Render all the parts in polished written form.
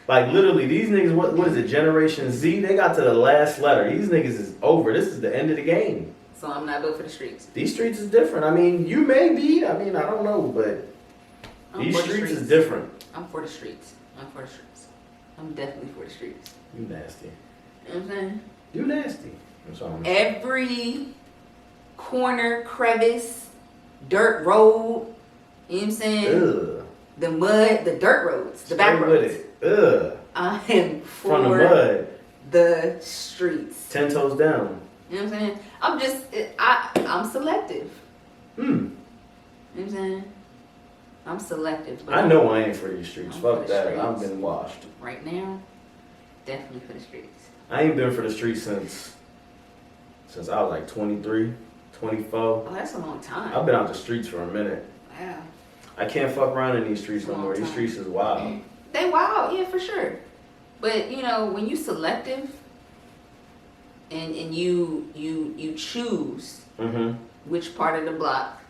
Like literally, these niggas, what is it, Generation Z? They got to the last letter. These niggas is over. This is the end of the game. So I'm not built for the streets. These streets is different. I mean, you may be. I mean, I don't know, but these streets is different. I'm for the streets. I'm definitely for the streets. You nasty. You know what I'm saying? You nasty. That's all I'm saying. Every corner, crevice, dirt road, you know what I'm saying? Ugh. The mud, the dirt roads, the back Straight roads. with it. Ugh. I am From the for mud. the streets. 10 toes down. You know what I'm saying? I'm selective. Hmm. You know what I'm saying? I'm selective. But I know I ain't for these streets. I'm Fuck for the that. streets. I've been washed. Right now, definitely for the streets. I ain't been for the streets since I was like 23, 24. Oh, that's a long time. I've been out the streets for a minute. Wow. I can't fuck around in these streets no Long more. These time. streets is wild. They wild, yeah, for sure. But you know, when you selective and you choose Mm-hmm. which part of the block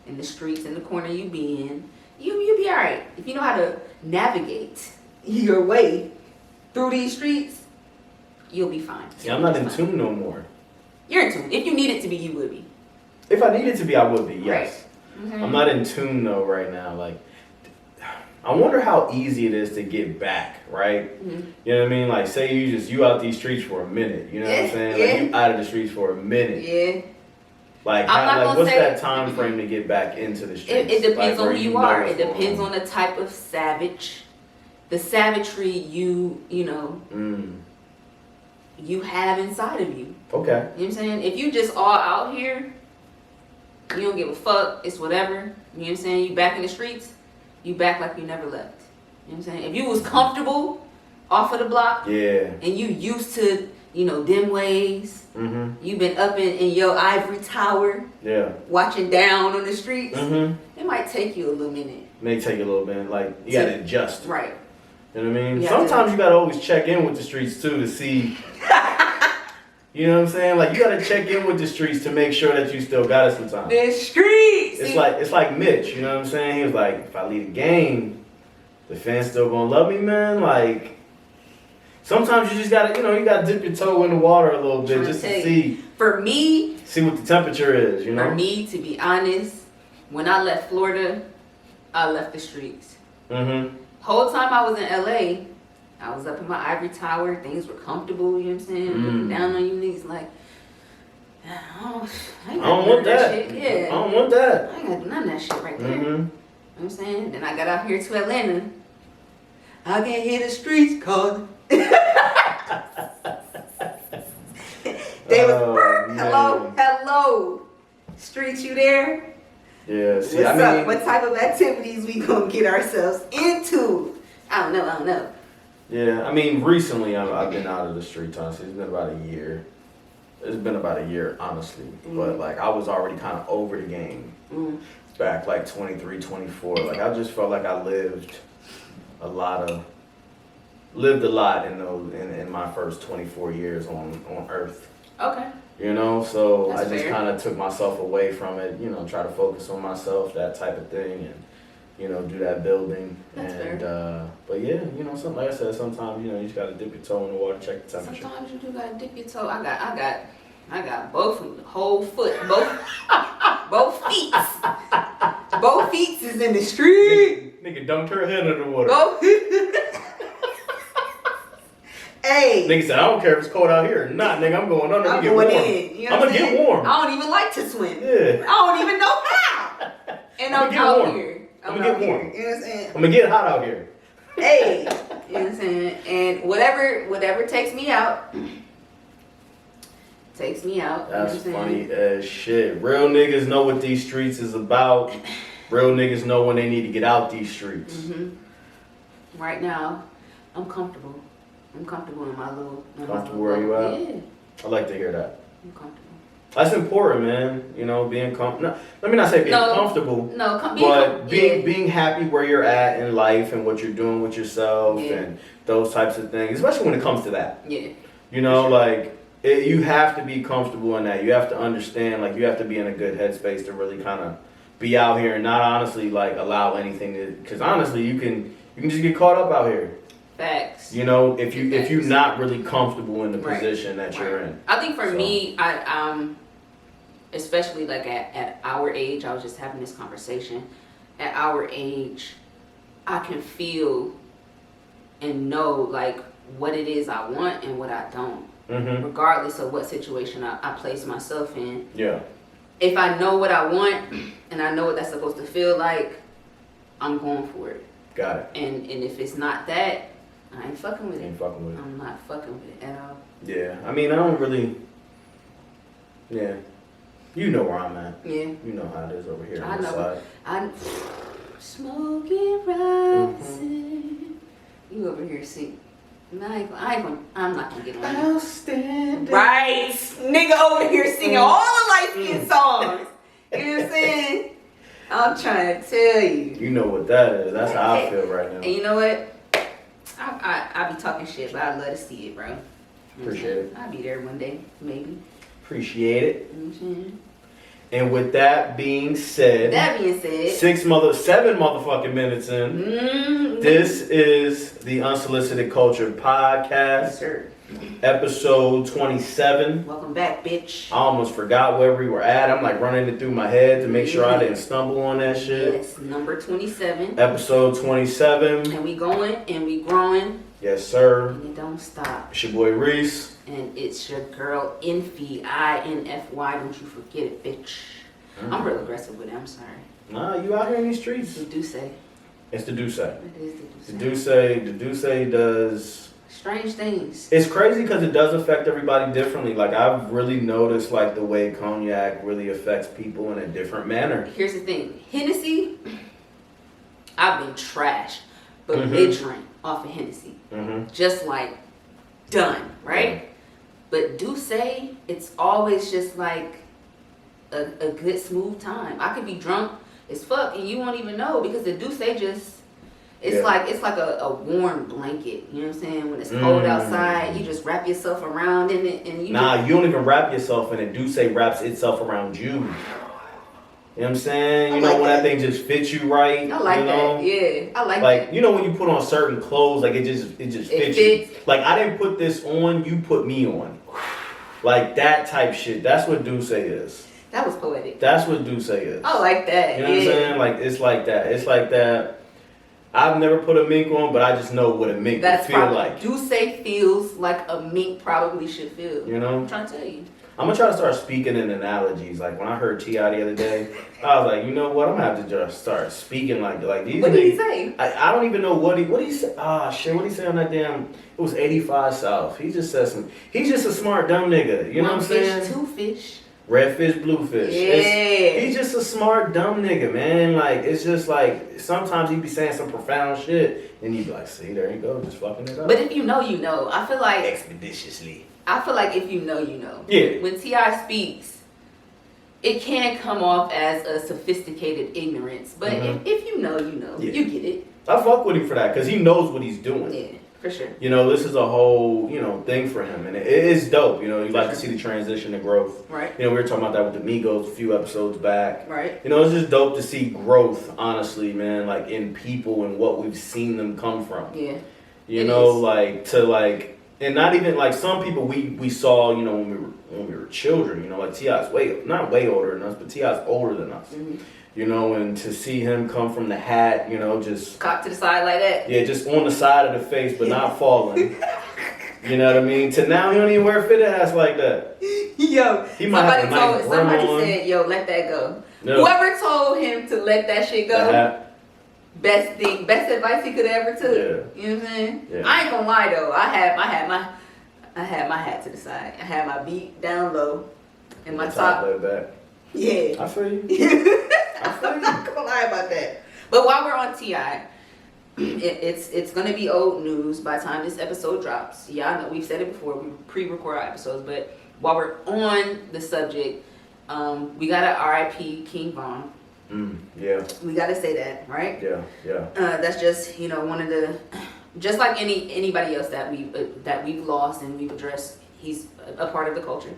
and the streets and the corner you be in, you be alright. If you know how to navigate your way through these streets, you'll be fine. Yeah, I'm not in tune no more. You're in tune. If you need it to be, you would be. If I needed to be, I would be, yes. Right. Mm-hmm. I'm not in tune though right now. Like, I wonder how easy it is to get back, right? Mm-hmm. You know what I mean? Like, say you out these streets for a minute. You know what I'm saying? Yeah. Like, you out of the streets for a minute. Yeah. Like, what's that time frame to get back into the streets? It depends like, on who you are. It know depends on the type of savage, the savagery you know, you have inside of you. Okay. You know what I'm saying? If you just all out here, you don't give a fuck, it's whatever. You know what I'm saying? You back in the streets, you back like you never left. You know what I'm saying? If you was comfortable off of the block, Yeah. and you used to, you know, them ways, Mm-hmm. you've been up in your ivory tower, Yeah. watching down on the streets, Mm-hmm. it might take you a little minute. May take a little bit. Like, you gotta adjust. Right. You know what I mean? You have to- Sometimes you gotta always check in with the streets too to see. You know what I'm saying? Like, you gotta check in with the streets to make sure that you still got it sometimes. The streets! It's like Mitch, you know what I'm saying? He was like, if I leave the game, the fans still gonna love me, man. Like, sometimes you just gotta, you gotta dip your toe in the water a little bit just to see For me, what the temperature is, you know? For me, to be honest, when I left Florida, I left the streets. Mm-hmm. Whole time I was in LA, I was up in my ivory tower. Things were comfortable, you know what I'm saying? Looking down on you niggas like, I don't want that. Shit. Yeah. I don't want that. I ain't gotta do none of that shit right there. Mm-hmm. You know what I'm saying? Then I got out here to Atlanta. I can hear the streets calling. They was, hello. Streets, you there? Yeah, see, What's up? What type of activities we gonna get ourselves into? I don't know. Yeah, I mean, recently I've been out of the streets, honestly. It's been about a year. It's been about a year, honestly. But, like, I was already kind of over the game back, like, 23, 24. Like, I just felt like I lived a lot in my first 24 years on Earth. Okay. You know, so That's I just fair. kind of took myself away from it, try to focus on myself, that type of thing, and, do that building. That's and, fair. But yeah, something like I said, sometimes, you just got to dip your toe in the water, check the temperature. Sometimes you do gotta dip your toe. I got both whole foot, both feet. Both feet is in the street. Nigga dunked her head under the water. Both. Hey. Nigga said, I don't care if it's cold out here or not, nigga, I'm going under. I'm get going warm. in. You know I'm what gonna I'm get warm. I don't even like to swim. Yeah. I don't even know how. And I'm get out warm. here. I'm gonna get warm. You know what I'm saying? I'm gonna get hot out here. Hey. You know what I'm saying? And whatever takes me out. Takes me out. That's you know what I'm saying? funny as shit. Real niggas know what these streets is about. Real niggas know when they need to get out these streets. Mm-hmm. Right now, I'm comfortable. I'm comfortable in my little. Comfortable where you at? Yeah, I like to hear that. I'm comfortable. That's important, man. Being comfortable. No, let me not say being comfortable. No, being happy where you're at in life and what you're doing with yourself and those types of things, especially when it comes to that. Yeah. You have to be comfortable in that. You have to understand, like, you have to be in a good headspace to really kind of be out here and not honestly, like, allow anything to, because honestly, you can just get caught up out here. Facts. You know, if you're not really comfortable in the position that you're in. I think for me, I especially like at our age, I was just having this conversation. At our age, I can feel and know like what it is I want and what I don't, regardless of what situation I place myself in. Yeah. If I know what I want and I know what that's supposed to feel like, I'm going for it. Got it. And if it's not that, I ain't fucking with it. Ain't fucking with it. I'm not fucking with it at all. Yeah. I mean, I don't really. Yeah. You know where I'm at. Yeah. You know how it is over here I on the know. side. I'm smoking rising. You over here sing. I'm not gonna get on you. Outstanding. Right. Nigga over here singing all the light skin songs. You know what I'm saying? I'm trying to tell you. You know what that is. That's how I feel right now. And you know what? I be talking shit, but I love to see it, bro. Appreciate it. I'll be there one day, maybe. Appreciate it. Mm-hmm. And with that being said, 7 motherfucking minutes in, this is the Unsolicited Culture Podcast, Yes, sir. episode 27. Welcome back, bitch. I almost forgot where we were at. I'm like running it through my head to make sure I didn't stumble on that shit. Yes, number 27. Episode 27. And we going and we growing. Yes, sir. And it don't stop. It's your boy Reese. And it's your girl, Infy, INFY. Don't you forget it, bitch. I'm real aggressive with it. I'm sorry. Nah, you out here in these streets. The Duce. It's the Duce. It is the Duce. The Duce does strange things. It's crazy because it does affect everybody differently. Like I've really noticed like the way cognac really affects people in a different manner. Here's the thing. Hennessy, I've been trashed, but belligerent off of Hennessy. Just like done, right? But Duce, it's always just like a good smooth time. I could be drunk as fuck and you won't even know because the Duce just it's like a warm blanket. You know what I'm saying? When it's cold outside, you just wrap yourself around in it and you you don't even wrap yourself in it. Duce wraps itself around you. You know what I'm saying? You know when that thing just fits you right. I like that. Yeah, I like that. You know when you put on certain clothes, like it just fits you. Like I didn't put this on, you put me on. Like that type shit. That's what Duce is. That was poetic. That's what Duce is. I like that. You know what I'm saying? Like it's like that. It's like that. I've never put a mink on, but I just know what a mink would feel like. Duce feels like a mink probably should feel. You know? I'm trying to tell you. I'm gonna try to start speaking in analogies. Like when I heard T.I. the other day, I was like, you know what? I'm gonna have to just start speaking like these. What did he say? I don't even know what he said. Ah, shit. What did he say on that damn? It was 85 South. He just said some. He's just a smart dumb nigga. You know what I'm saying? Fish, two fish. Red fish, blue fish. Yeah. He's just a smart dumb nigga, man. Like it's just like sometimes he be saying some profound shit, and he be like, "See, there you go, just fucking it up." But if you know, you know. I feel like expeditiously. I feel like if you know, you know. Yeah. When T.I. speaks, it can come off as a sophisticated ignorance. But if you know, you know. Yeah. You get it. I fuck with him for that because he knows what he's doing. Yeah, for sure. You know, this is a whole, thing for him. And it is dope. You know, you like to see the transition and growth. Right. You know, we were talking about that with the Migos a few episodes back. Right. You know, it's just dope to see growth, honestly, man, like in people and what we've seen them come from. Yeah. You know, like to like, and not even like some people we saw, when we were children, like T.I.'s not way older than us, but T.I.'s older than us. You know, and to see him come from the hat, just cocked to the side like that. Yeah, just on the side of the face, but not falling. You know what I mean? To now, he don't even wear fitted hats like that. Yo, he might have a nice somebody said, "Yo, let that go." No. Whoever told him to let that shit go. Best advice he could ever took. Yeah. You know what I'm saying? Yeah. I ain't gonna lie though. I had my hat to the side. I had my beat down low, and my top laid back. Yeah. I feel you. I'm not gonna lie about that. But while we're on T.I., it's gonna be old news by the time this episode drops. Yeah, I know we've said it before. We pre-record our episodes, but while we're on the subject, we gotta R.I.P. King Von. Yeah. We gotta say that, right? Yeah. That's just one of the, just like anybody else that we've lost and we've addressed. He's a part of the culture.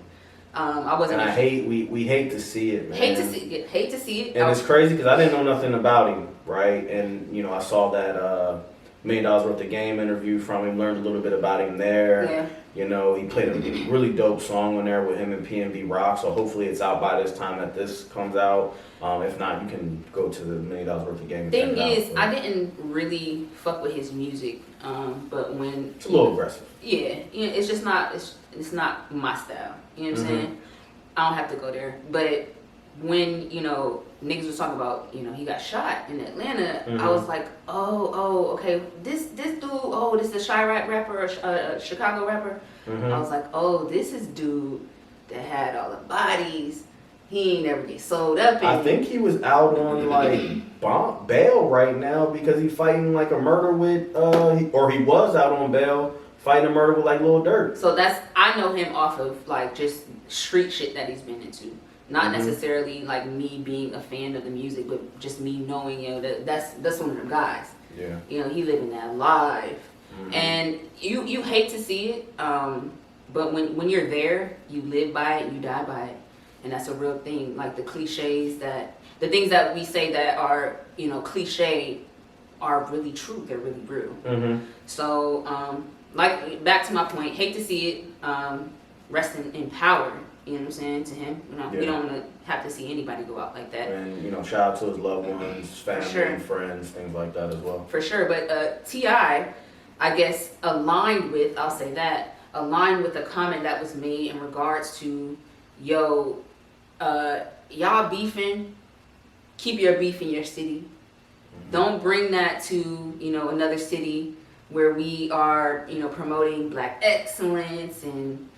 We hate to see it, man. Hate to see it. And it's crazy because I didn't know nothing about him, right? And I saw that $1 Million Worth of Game interview from him, learned a little bit about him there. Yeah. You know, he played a really dope song on there with him and PNB Rock, so hopefully it's out by this time that this comes out. If not, you can go to the $1 Million Worth of Game and check Thing it out. is, I didn't really fuck with his music, but when It's a little aggressive. yeah, it's just not it's not my style. You know what I'm saying? I don't have to go there. But when, you know, niggas was talking about, you know, he got shot in Atlanta, I was like, oh, okay, this dude, this is a Chirac rapper, a Chicago rapper. I was like, oh, this is dude that had all the bodies. He ain't never get sold up. I think he was out on like bail right now because he's fighting like a murder with, or he was out on bail fighting a murder with like Lil Durk. So I know him off of like just street shit that he's been into. Not necessarily like me being a fan of the music, but just me knowing, you know, that's one of them guys. Yeah. You know, he living that life. And you hate to see it, but when you're there, you live by it, you die by it. And that's a real thing. Like the cliches the things that we say that are, you know, cliche are really true. They're really real. So, like, back to my point, hate to see it, rest in power. You know what I'm saying, to him. You know, we don't want to have to see anybody go out like that. And, you know, shout out to his loved ones, family, friends, things like that as well. For sure. But T.I., I guess, aligned with a comment that was made in regards to, yo, y'all beefing, keep your beef in your city. Don't bring that to, you know, another city where we are, you know, promoting Black excellence and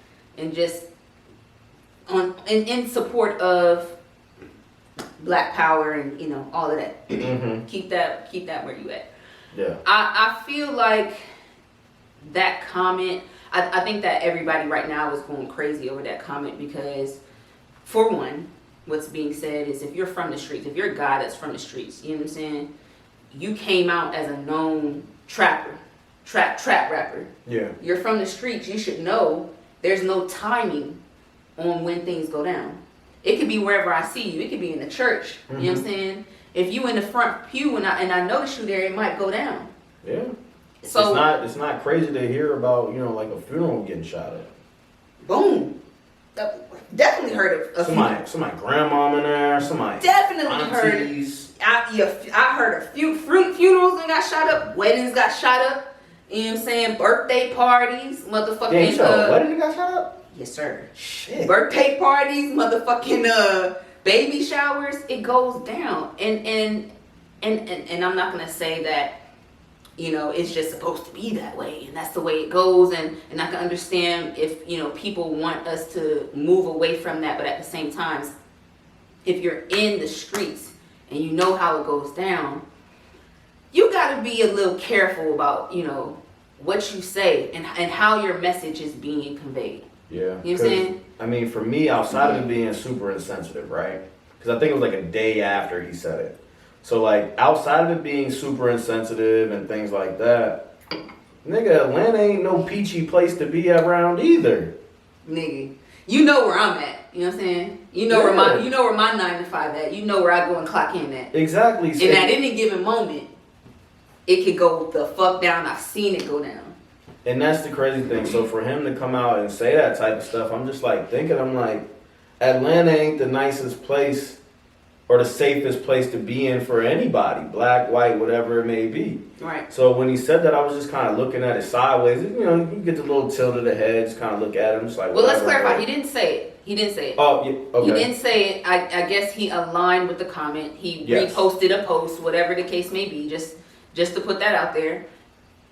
just in support of Black power and, you know, all of that. Keep that where you at. Yeah. I feel like that comment, I think that everybody right now is going crazy over that comment because, for one, what's being said is if you're from the streets, if you're a guy that's from the streets, you know what I'm saying? You came out as a known trap rapper. Yeah. You're from the streets, you should know there's no timing on when things go down. It could be wherever I see you. It could be in the church. You know what I'm saying? If you in the front pew and I notice you there, it might go down. Yeah. So it's not crazy to hear about, you know, like a funeral getting shot at. Boom. Definitely heard of somebody grandmom in there, somebody definitely aunties. I heard a few funerals that got shot up, weddings got shot up. You know what I'm saying? Birthday parties, motherfucking. Wedding got shot up? Yes, sir. Shit. Birthday parties, motherfucking baby showers. It goes down, and I'm not gonna say that, you know, it's just supposed to be that way and that's the way it goes, and I can understand if, you know, people want us to move away from that, but at the same time, if you're in the streets and you know how it goes down, you got to be a little careful about, you know, what you say and how your message is being conveyed. Yeah. You know what I'm saying? I mean, for me, outside of it being super insensitive, right? Because I think it was like a day after he said it. So, like, outside of it being super insensitive and things like that, nigga, Atlanta ain't no peachy place to be around either. Nigga, you know where I'm at. You know what I'm saying? You know where my 9 to 5 at. You know where I go and clock in at. Exactly. And at any given moment, it could go the fuck down. I've seen it go down. And that's the crazy thing. So for him to come out and say that type of stuff, I'm just like thinking, I'm like, Atlanta ain't the nicest place or the safest place to be in for anybody, black, white, whatever it may be. Right. So when he said that, I was just kind of looking at it sideways. You know, you get the little tilt of the head, just kind of look at him, just like. Well, let's clarify. He didn't say it. Oh, yeah, okay. He didn't say it. I guess he aligned with the comment. He reposted a post, whatever the case may be, just to put that out there.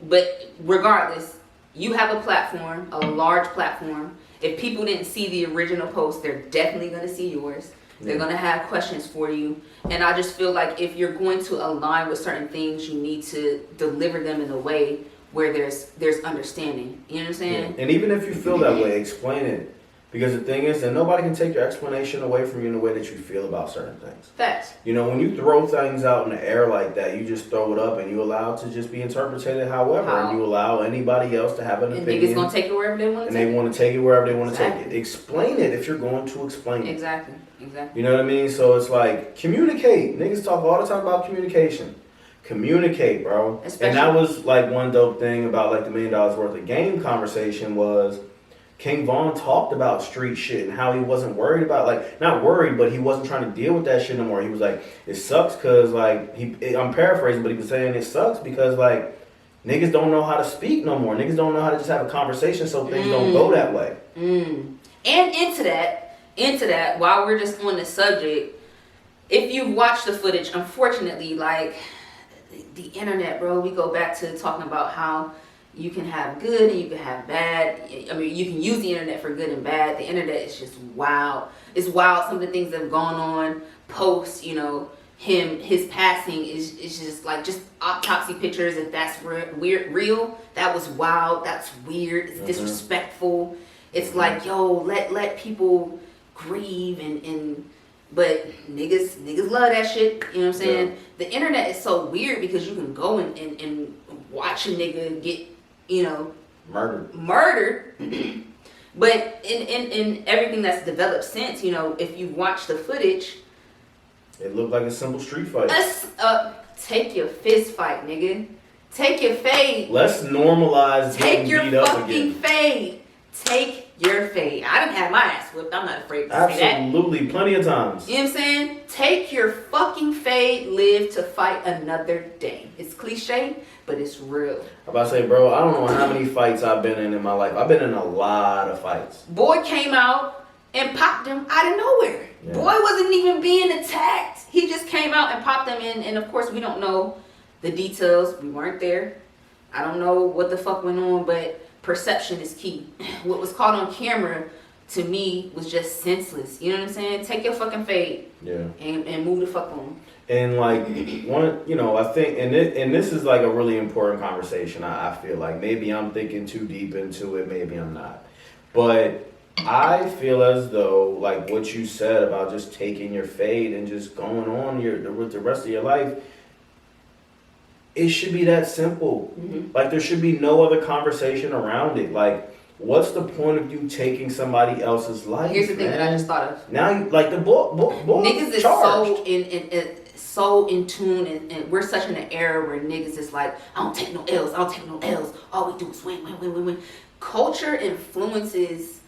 But regardless, you have a platform, a large platform. If people didn't see the original post, they're definitely going to see yours. They're going to have questions for you. And I just feel like if you're going to align with certain things, you need to deliver them in a way where there's understanding. You know what I'm saying? Yeah. And even if you feel that way, explain it. Because the thing is that nobody can take your explanation away from you in the way that you feel about certain things. Facts. You know, when you throw things out in the air like that, you just throw it up and you allow it to just be interpreted however. And you allow anybody else to have an opinion. And niggas gonna take it wherever they want to take it. And they want to take it wherever they want to take it. Explain it if you're going to explain it. Exactly. You know what I mean? So it's like, communicate. Niggas talk all the time about communication. communicate, bro. Especially, and that was like one dope thing about like the $1 million worth of game conversation was King Von talked about street shit and how he wasn't worried about, like, not worried, but he wasn't trying to deal with that shit no more. He was like, it sucks because, like, I'm paraphrasing, but he was saying it sucks because, like, niggas don't know how to speak no more. Niggas don't know how to just have a conversation, so things don't go that way. And into that, while we're just on the subject, if you've watched the footage, unfortunately, like, the internet, bro, we go back to talking about how you can have good and you can have bad. I mean, you can use the internet for good and bad. The internet is just wild. It's wild. Some of the things that have gone on post, his passing is just like just autopsy pictures. If that's real, that was wild. That's weird. It's disrespectful. It's like, yo, let people grieve but niggas love that shit. You know what I'm saying? Yeah. The internet is so weird because you can go and watch a nigga get, murdered. But in everything that's developed since, if you watch the footage, it looked like a simple street fight. Take your fist fight, nigga. Take your fade. Let's normalize getting beat up again. Take your fucking fade. Take your fade. I done had my ass whipped. I'm not afraid to say that. Absolutely, plenty of times. You know what I'm saying? Take your fucking fade. Live to fight another day. It's cliche, but it's real. I'm about to say, bro, I don't know how many fights I've been in my life. I've been in a lot of fights. Boy came out and popped him out of nowhere. Yeah. Boy wasn't even being attacked. He just came out and popped him in. And of course, we don't know the details. We weren't there. I don't know what the fuck went on, but perception is key. What was caught on camera to me was just senseless. You know what I'm saying? Take your fucking fade. Yeah. And move the fuck on. And like I think, and this is like a really important conversation. I feel like maybe I'm thinking too deep into it. Maybe I'm not. But I feel as though like what you said about just taking your fade and just going on with the rest of your life. It should be that simple. Like there should be no other conversation around it. Like, what's the point of you taking somebody else's life? Here's the thing that I just thought of. Now, like the boy niggas is charged. so in tune, and we're such in an era where niggas is like, I don't take no L's. All we do is win. Culture influences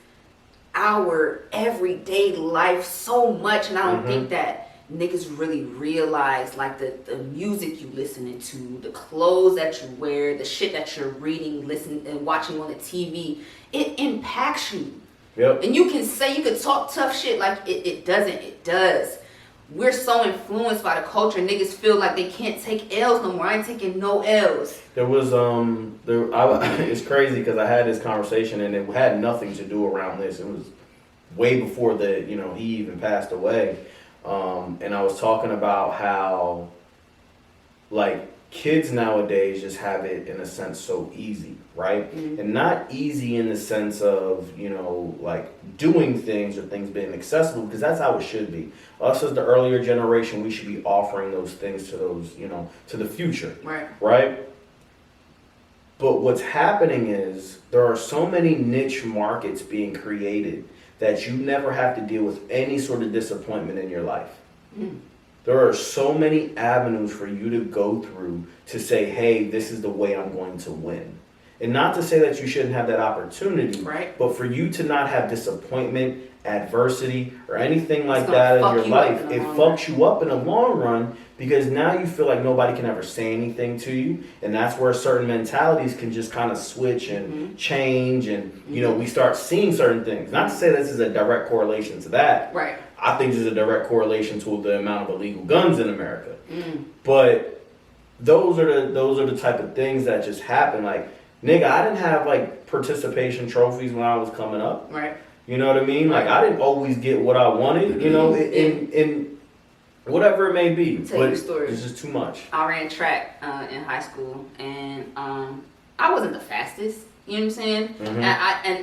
our everyday life so much, and I don't think that niggas really realize like the music you listening to, the clothes that you wear, the shit that you're reading, listening and watching on the TV, it impacts you. Yep. And you could talk tough shit like it doesn't. It does. We're so influenced by the culture. Niggas feel like they can't take L's no more. I ain't taking no L's. There was it's crazy because I had this conversation and it had nothing to do around this. It was way before he even passed away. And I was talking about how, like, kids nowadays just have it in a sense so easy, right? And not easy in the sense of, like doing things or things being accessible, because that's how it should be. Us as the earlier generation, we should be offering those things to those, to the future, right? But what's happening is there are so many niche markets being created that you never have to deal with any sort of disappointment in your life. There are so many avenues for you to go through to say, hey, this is the way I'm going to win. And not to say that you shouldn't have that opportunity, but for you to not have disappointment, adversity, or anything like that in your life, it fucks you up in the long run because now you feel like nobody can ever say anything to you. And that's where certain mentalities can just kind of switch and change. And, we start seeing certain things. Not to say this is a direct correlation to that. Right. I think there's a direct correlation to the amount of illegal guns in America. But those are the type of things that just happen. Like, nigga, I didn't have like participation trophies when I was coming up. Right. You know what I mean? Like, I didn't always get what I wanted, in whatever it may be. Tell you a story. It's just too much. I ran track in high school, and I wasn't the fastest. You know what I'm saying? And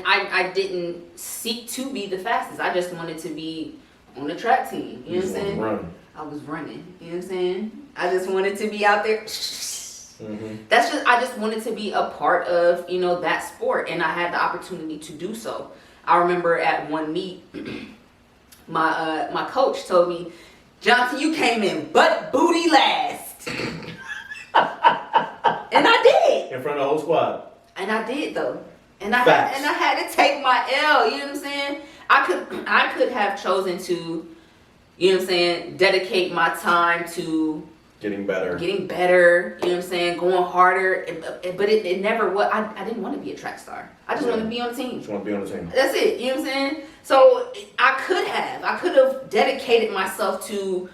I didn't seek to be the fastest. I just wanted to be on the track team. You know what I'm saying? I was running. You know what I'm saying? I just wanted to be out there. I just wanted to be a part of, that sport, and I had the opportunity to do so. I remember at one meet, my coach told me, Johnson, you came in butt booty last. in front of the whole squad. And I did though. And I Facts. had to take my L, you know what I'm saying? I could have chosen to, you know what I'm saying, dedicate my time to Getting better, you know what I'm saying, going harder, but it never was. I didn't want to be a track star. I just wanted to be on the team. Just want to be on the team. That's it, you know what I'm saying? So I could have dedicated myself to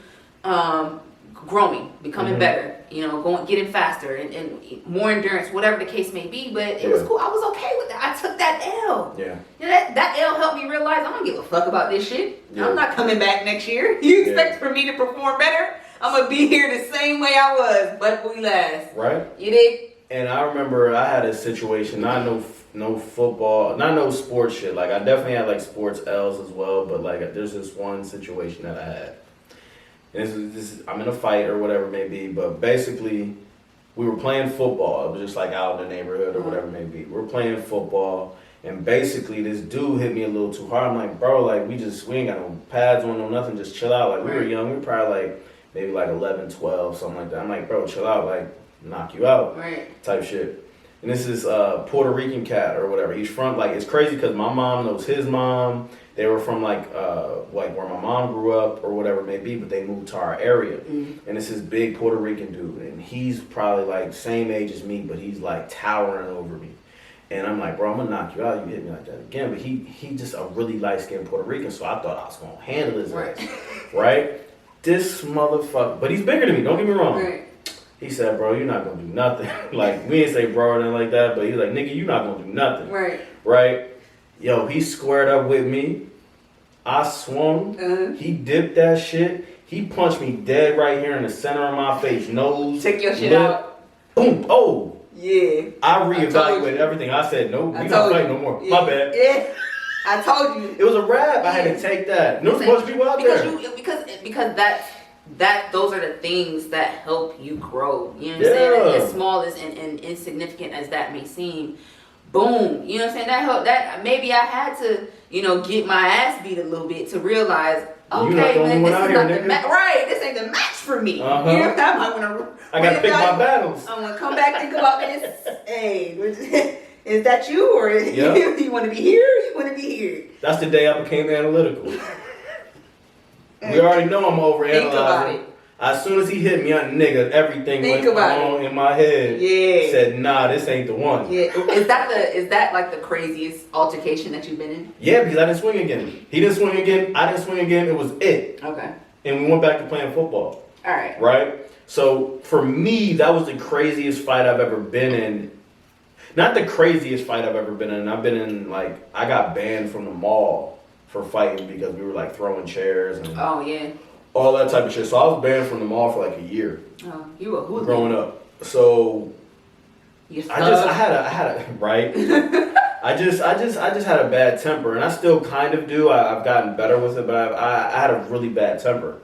growing, becoming better, you know, getting faster and more endurance, whatever the case may be. But it was cool. I was okay with that. I took that L. Yeah. You know, that L helped me realize I don't give a fuck about this shit. Yeah. I'm not coming back next year. You expect for me to perform better? I'm gonna be here the same way I was, but we last. Right. You dig? And I remember I had a situation, not no football, not no sports shit. Like I definitely had like sports L's as well, but like there's this one situation that I had. And I'm in a fight or whatever it may be, but basically we were playing football. It was just like out in the neighborhood or whatever it may be. We're playing football, and basically this dude hit me a little too hard. I'm like, bro, like we ain't got no pads on, no nothing, just chill out. Like we were young, we were probably like maybe like 11, 12, something like that. I'm like, bro, chill out, like knock you out, type shit. And this is Puerto Rican cat or whatever. He's from, like, it's crazy because my mom knows his mom. They were from like where my mom grew up or whatever it may be, but they moved to our area. And it's this big Puerto Rican dude, and he's probably like same age as me, but he's like towering over me. And I'm like, bro, I'm gonna knock you out. You hit me like that again. But he just a really light skinned Puerto Rican, so I thought I was gonna handle his ass, right? This motherfucker, but he's bigger than me. Don't get me wrong. Right. He said, bro, you're not gonna do nothing. Like we didn't say bro or nothing like that, but he's like, nigga, you're not gonna do nothing. Right? Yo, he squared up with me. I swung. He dipped that shit. He punched me dead right here in the center of my face. Nose. Take your shit out. Boom. Oh. Yeah. I reevaluated everything. I said, nope, we not fighting no more. My bad. Yeah. I told you. It was a rap. I had to take that. There's a bunch of people out there. Because those are the things that help you grow. You know what I'm saying? As small and insignificant as that may seem, boom. You know what I'm saying? That helped. That maybe I had to, you know, get my ass beat a little bit to realize, okay, man, this is not the match. Right, this ain't the match for me. You know what I'm saying? I gotta pick my battles. I'm gonna come back and think about this. Hey, is that you or you want to be here? Or you want to be here? That's the day I became analytical. We already know I'm overanalyzing. Think about it. As soon as he hit me, everything went on in my head. Yeah. Said, nah, this ain't the one. Yeah. Is that like the craziest altercation that you've been in? Yeah, because I didn't swing again. He didn't swing again. I didn't swing again. It was it. Okay. And we went back to playing football. All right. Right? So for me, that was the craziest fight I've ever been in. Not the craziest fight I've ever been in. I've been in, like, I got banned from the mall for fighting because we were like throwing chairs and all that type of shit. So I was banned from the mall for like a year. Oh, you were hooligan. Growing up. So I had a right. I just had a bad temper, and I still kind of do. I've gotten better with it, but I had a really bad temper.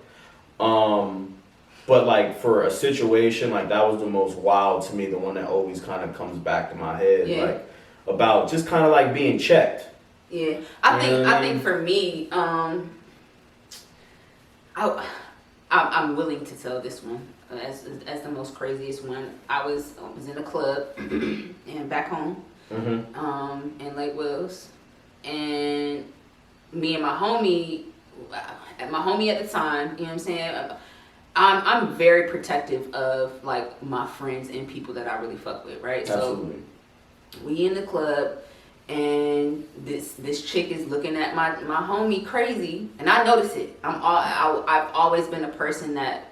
But like for a situation like that was the most wild to me, the one that always kind of comes back to my head, like about just kind of like being checked. Yeah, I think for me, I'm willing to tell this one as the most craziest one. I was in a club and back home, in Lake Wells, and me and my homie at the time, you know what I'm saying. I'm very protective of like my friends and people that I really fuck with, right? Absolutely. So we in the club. And this chick is looking at my homie crazy, and I notice it. I've always been a person that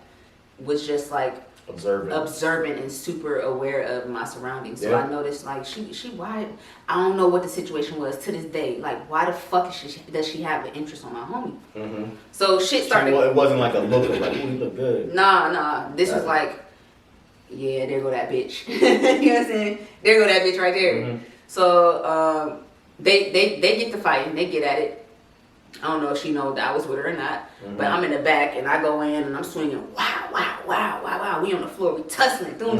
was just like observant and super aware of my surroundings. So I noticed like she why I don't know what the situation was to this day. Like why the fuck does she have an interest on my homie? So shit started. It wasn't like a look of like, ooh, you look good. Nah. This was like, yeah, there go that bitch. You know what I'm saying? There go that bitch right there. So they get to fighting, they get at it. I don't know if she know that I was with her or not, but I'm in the back and I go in and I'm swinging. Wow. We on the floor, we tussling, doom.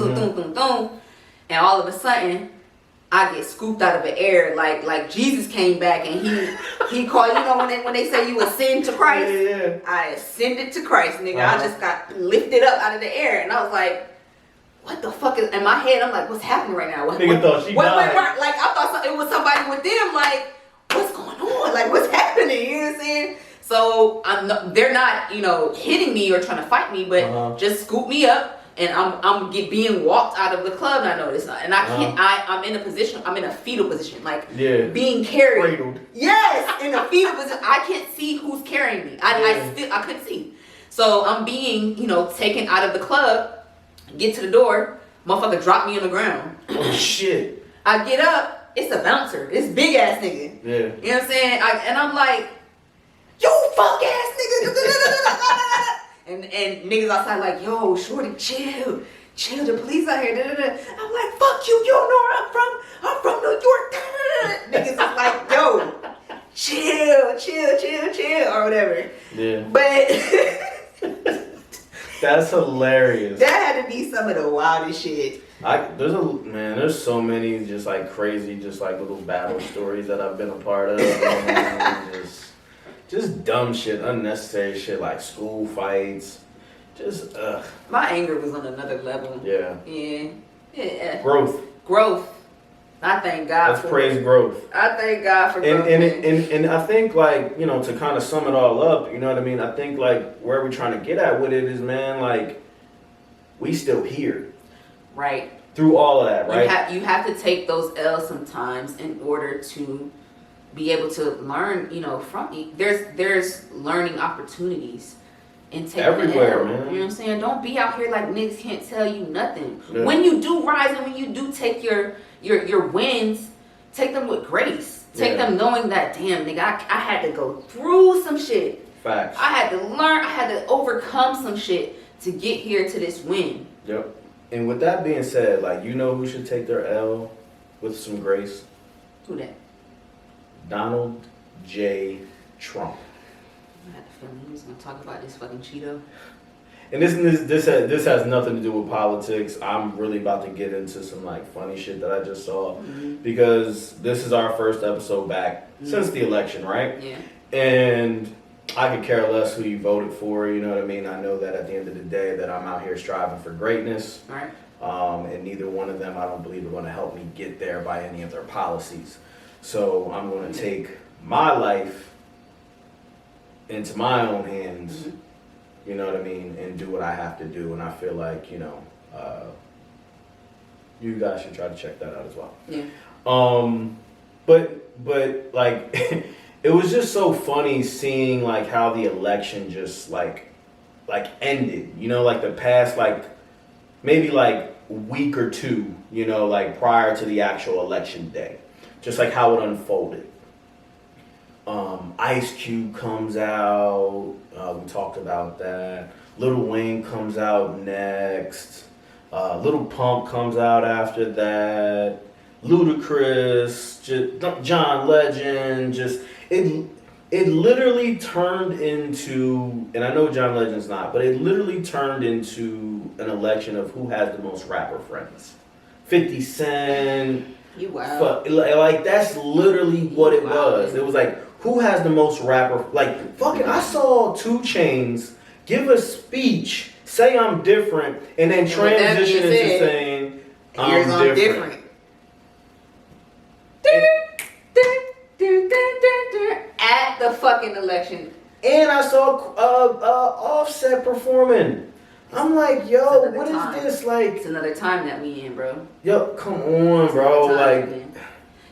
And all of a sudden, I get scooped out of the air like Jesus came back and he called. You know when they say you ascend to Christ, I ascended to Christ, nigga. I just got lifted up out of the air and I was like, what the fuck is in my head? I'm like, what's happening right now? Nigga thought she died. Like I thought it was somebody with them. Like, what's going on? Like, what's happening? You know what I'm saying? So they're not, hitting me or trying to fight me, but just scoop me up. And I'm being walked out of the club. And I know this, and I can't. I'm in a position. I'm in a fetal position, like being carried. Cradled. Yes, in a fetal position. I can't see who's carrying me. I couldn't see. So I'm being, taken out of the club. Get to the door. Motherfucker dropped me on the ground. Oh shit. I get up. It's a bouncer. This big ass nigga. Yeah. You know what I'm saying? And I'm like, you fuck ass nigga. And niggas outside like, yo, shorty, chill, the police out here. I'm like, fuck you, you don't know where I'm from. I'm from New York. Niggas is like, yo, chill, or whatever. Yeah. But that's hilarious. That had to be some of the wildest shit. There's so many just like crazy, just like little battle stories that I've been a part of. Just dumb shit, unnecessary shit like school fights. Just My anger was on another level. Yeah. Yeah. Growth. I thank God Let's praise growth. I thank God for growth. And I think like, to kind of sum it all up, you know what I mean? I think like where we're trying to get at with it is, man, like we still here. Right. Through all of that, right? You have to take those L's sometimes in order to be able to learn, from there's learning opportunities and taking everywhere, man. You know what I'm saying? Don't be out here like niggas can't tell you nothing. Yeah. When you do rise and when you do take your wins, take them with grace. Take them knowing that, damn, nigga, I had to go through some shit. Facts. I had to learn, I had to overcome some shit to get here to this win. Yep. And with that being said, like, who should take their L with some grace? Who that? Donald J. Trump. I had the feeling he was gonna talk about this fucking Cheeto. And this has nothing to do with politics. I'm really about to get into some like funny shit that I just saw because this is our first episode back since the election, right? Yeah. And I could care less who you voted for. You know what I mean? I know that at the end of the day that I'm out here striving for greatness. All right. And neither one of them, I don't believe, are going to help me get there by any of their policies. So I'm going to take my life into my own hands, you know what I mean, and do what I have to do. And I feel like, you guys should try to check that out as well. Yeah. But like, it was just so funny seeing like how the election just like ended, like the past like maybe like week or two, like prior to the actual election day. Just like how it unfolded. Ice Cube comes out. We talked about that. Lil Wayne comes out next. Lil Pump comes out after that. Ludacris, John Legend. It literally turned into, and I know John Legend's not, but it literally turned into an election of who has the most rapper friends. 50 Cent. You wow. Like that's literally what it was. It was like, who has the most rapper? Like, fucking, I saw 2 Chainz give a speech, say I'm different, and then transition into saying I'm different. At the fucking election. And I saw Offset performing. I'm like, yo, what is this? Like, it's another time that we in, bro. Yo, come on, bro. Like,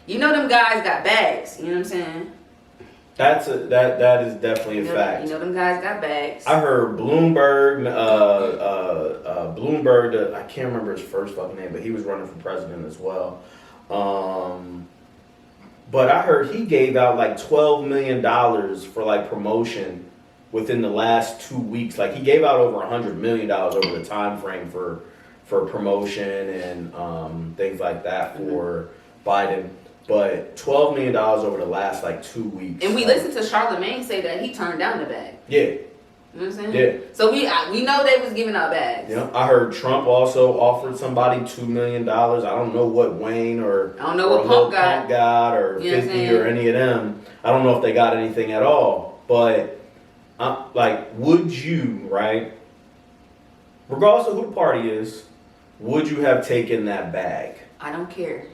them guys got bags. You know what I'm saying? That is definitely a fact. Them guys got bags. I heard Bloomberg, I can't remember his first fucking name, but he was running for president as well. But I heard he gave out like $12 million for like promotion within the last 2 weeks. Like he gave out over $100 million over the time frame for promotion and things like that for Biden. But $12 million over the last like 2 weeks. And we listened to Charlamagne say that he turned down the bag. Yeah. You know what I'm saying? Yeah. So we know they was giving out bags. Yeah. I heard Trump also offered somebody $2 million. I don't know what Wayne or I don't know what Pump got or 50 or any of them. I don't know if they got anything at all. But like, would you, right? Regardless of who the party is, would you have taken that bag? I don't care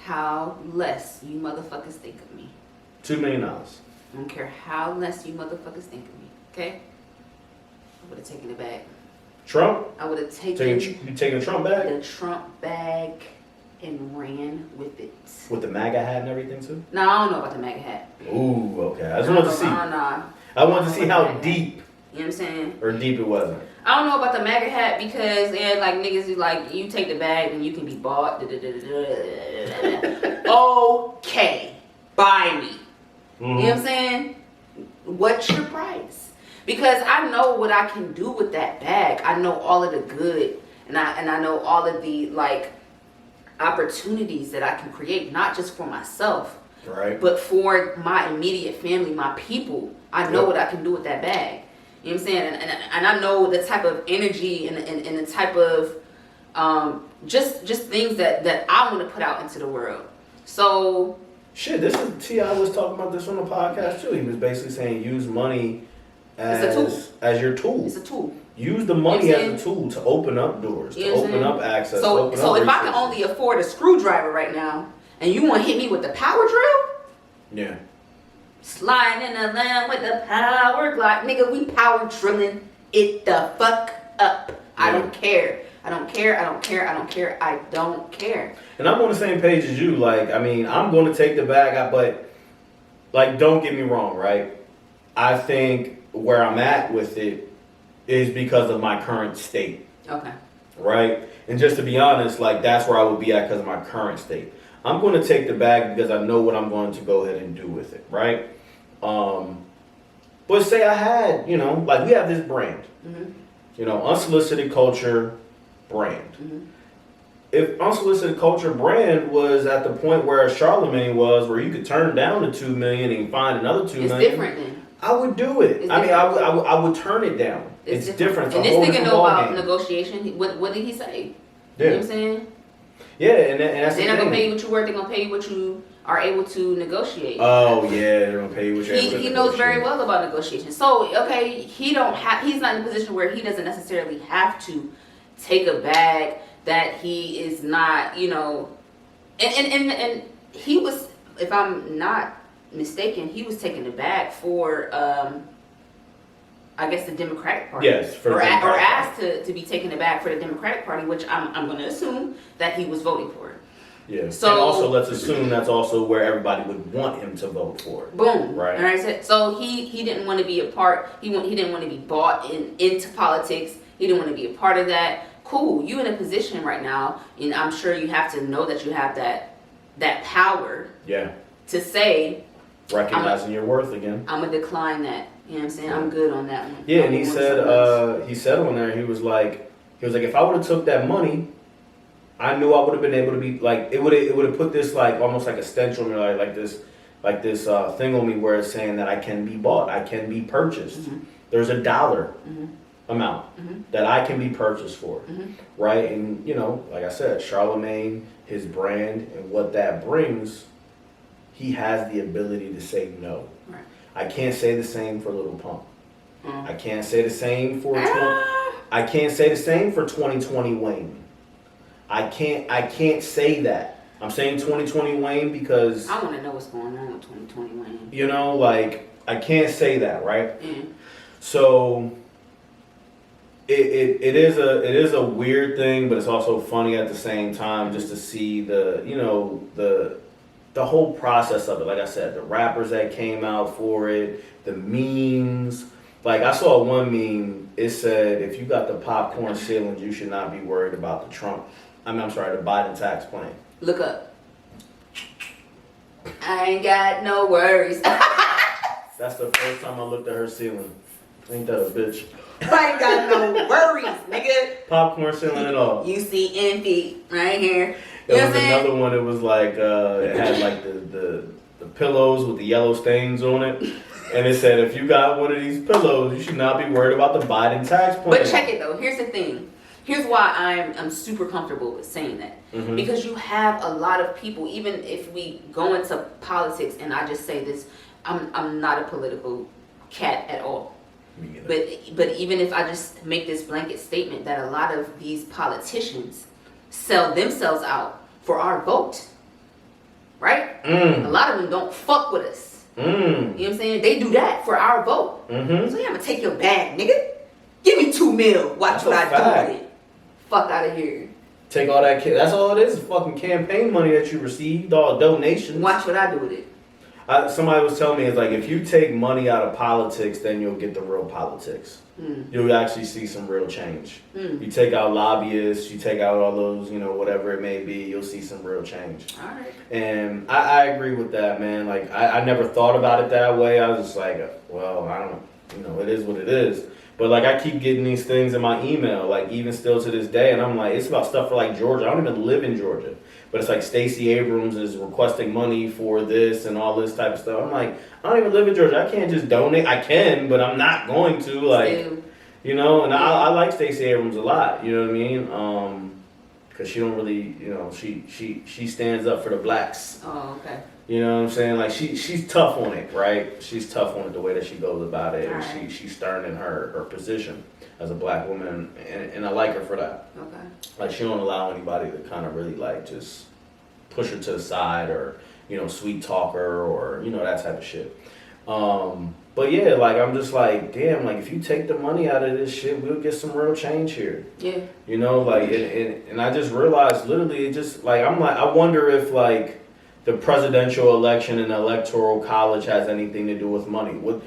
how less you motherfuckers think of me. $2 million. I don't care how less you motherfuckers think of me. Okay? I would have taken the bag. Trump? I would have taken You taking the Trump bag? the Trump bag and ran with it. With the MAGA hat and everything too? No, I don't know about the MAGA hat. Ooh, okay. I just wanted to see. I wanted to see how deep. You know what I'm saying? Or deep it wasn't. I don't know about the MAGA hat because they're like niggas is like, you take the bag and you can be bought. Okay, buy me. Mm-hmm. You know what I'm saying? What's your price? Because I know what I can do with that bag. I know all of the good, and I know all of the like opportunities that I can create, not just for myself, right, but for my immediate family, my people. I know what I can do with that bag. You know what I'm saying? And I know the type of energy and the type of just things that I want to put out into the world. So shit, this is T.I. was talking about this on the podcast too. He was basically saying use money as your tool. It's a tool. Use the money as a tool to open up doors, to open up access. So if I can only afford a screwdriver right now, and you want to hit me with the power drill? Yeah. Sliding in the land with the power glide. Nigga, we power drilling it the fuck up. Yeah. I don't care. I don't care. I don't care. I don't care. I don't care. And I'm on the same page as you. Like, I mean, I'm going to take the bag out, but, like, don't get me wrong, right? I think where I'm at with it is because of my current state. Okay. Right? And just to be honest, like, that's where I would be at because of my current state. I'm going to take the bag because I know what I'm going to go ahead and do with it, right? But say I had, you know, like we have this brand, you know, Unsolicited Culture brand. If Unsolicited Culture brand was at the point where Charlemagne was, where you could turn down the $2 million and find another $2 million, it's different then. I would do it. I would turn it down. It's different. And this nigga know about negotiation. What did he say? Yeah. You know what I'm saying? Yeah, and that's they're not gonna pay you what you worth. They're gonna pay you what you are able to negotiate. Oh yeah, they're gonna pay you what you're able to He knows very well about negotiation. So okay, he's not in a position where he doesn't necessarily have to take a bag that he is not, you know, and he was, if I'm not mistaken, he was taking the bag for I guess the Democratic Party. Yes, or asked to be taken aback for the Democratic Party, which I'm going to assume that he was voting for. Yeah. So, and also, let's assume that's also where everybody would want him to vote for. Boom. Right. All right. So he didn't want to be a part. He didn't want to be bought into politics. He didn't want to be a part of that. Cool. You in a position right now, and I'm sure you have to know that you have that power. Yeah. To say. Recognizing your worth again. I'm gonna decline that. You know what I'm saying? I'm good on that one. Yeah, and he said on there, he was like, if I would have took that money, I knew I would have been able to be like, it would have put this like almost like a stench on me, like this thing on me where it's saying that I can be bought, I can be purchased. There's a dollar amount that I can be purchased for, right? And you know, like I said, Charlemagne, his brand, and what that brings, he has the ability to say no. Right. I can't say the same for Little Pump. I can't say the same for I can't say the same for 2020 Wayne. I can't say that. I'm saying 2020 Wayne because I want to know what's going on with 2020 Wayne. You know, like I can't say that, right? So it is a weird thing, but it's also funny at the same time just to see the whole process of it. Like I said, the rappers that came out for it, the memes. Like I saw one meme, it said, if you got the popcorn ceilings, you should not be worried about the the Biden tax plan. Look up. I ain't got no worries. That's the first time I looked at her ceiling. Ain't that a bitch? I ain't got no worries, nigga. Popcorn ceiling and all. UCNP right here. There was another one. It was like it had like the pillows with the yellow stains on it, and it said if you got one of these pillows, you should not be worried about the Biden tax plan. But check it though. Here's the thing. Here's why I'm super comfortable with saying that, because you have a lot of people. Even if we go into politics, and I just say this, I'm not a political cat at all. Me neither. But even if I just make this blanket statement that a lot of these politicians sell themselves out for our vote, right? A lot of them don't fuck with us. You know what I'm saying? They do that for our vote. So yeah, I'm gonna take your bag, nigga. Give me $2 million. Watch what I do with it. Fuck out of here. Take all that. That's all it is. Fucking campaign money that you received, all donations. Watch what I do with it. Somebody was telling me, it's like, if you take money out of politics, then you'll get the real politics. You'll actually see some real change. You take out lobbyists, you take out all those, whatever it may be, you'll see some real change. All right. And I agree with that, man. Like, I never thought about it that way. I was just like, well, I don't, it is what it is. But, like, I keep getting these things in my email, like, even still to this day, and I'm like, it's about stuff for, like, Georgia. I don't even live in Georgia. But it's like Stacey Abrams is requesting money for this and all this type of stuff. I'm like, I don't even live in Georgia. I can't just donate. I can, but I'm not going to. Like, and I like Stacey Abrams a lot. You know what I mean? Because she don't really, she stands up for the blacks. Oh, okay. You know what I'm saying? Like, she's tough on it, right? She's tough on it the way that she goes about it. And right. she's stern in her position as a black woman. And I like her for that. Okay. Like, she don't allow anybody to kind of really, like, just push her to the side or, sweet talk her or, that type of shit. But yeah, like, I'm just like, damn, like, if you take the money out of this shit, we'll get some real change here. Yeah. Like, and I just realized, literally, it just, like, I'm like, I wonder if, like, the presidential election and the electoral college has anything to do with money. What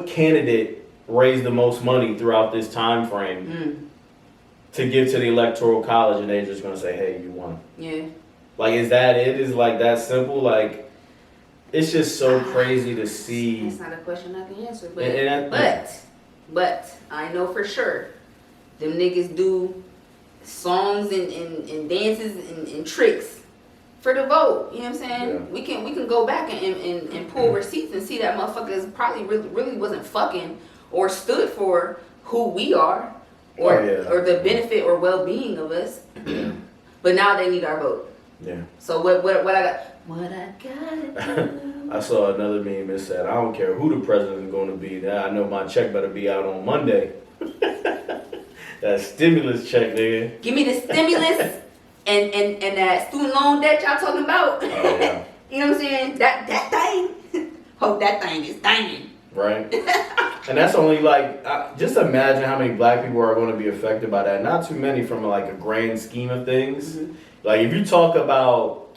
candidate raised the most money throughout this time frame to give to the electoral college, and they're just gonna say, "Hey, you won." Yeah. Like, is that it? Is like that simple? Like, it's just so crazy to see. It's not a question I can answer, but I know for sure, them niggas do songs and dances and tricks for the vote. You know what I'm saying? Yeah. We can go back and pull receipts and see that motherfuckers probably really wasn't fucking or stood for who we are or the benefit or well-being of us. But now they need our vote. Yeah. So what I gotta do. I saw another meme that said, I don't care who the president is going to be. I know my check better be out on Monday. That stimulus check, nigga. Give me the stimulus and that student loan debt y'all talking about. Oh, yeah. You know what I'm saying? That thing. Hope that thing is thinging. Right. And that's only like, just imagine how many black people are going to be affected by that. Not too many from like a grand scheme of things. Mm-hmm. Like, if you talk about,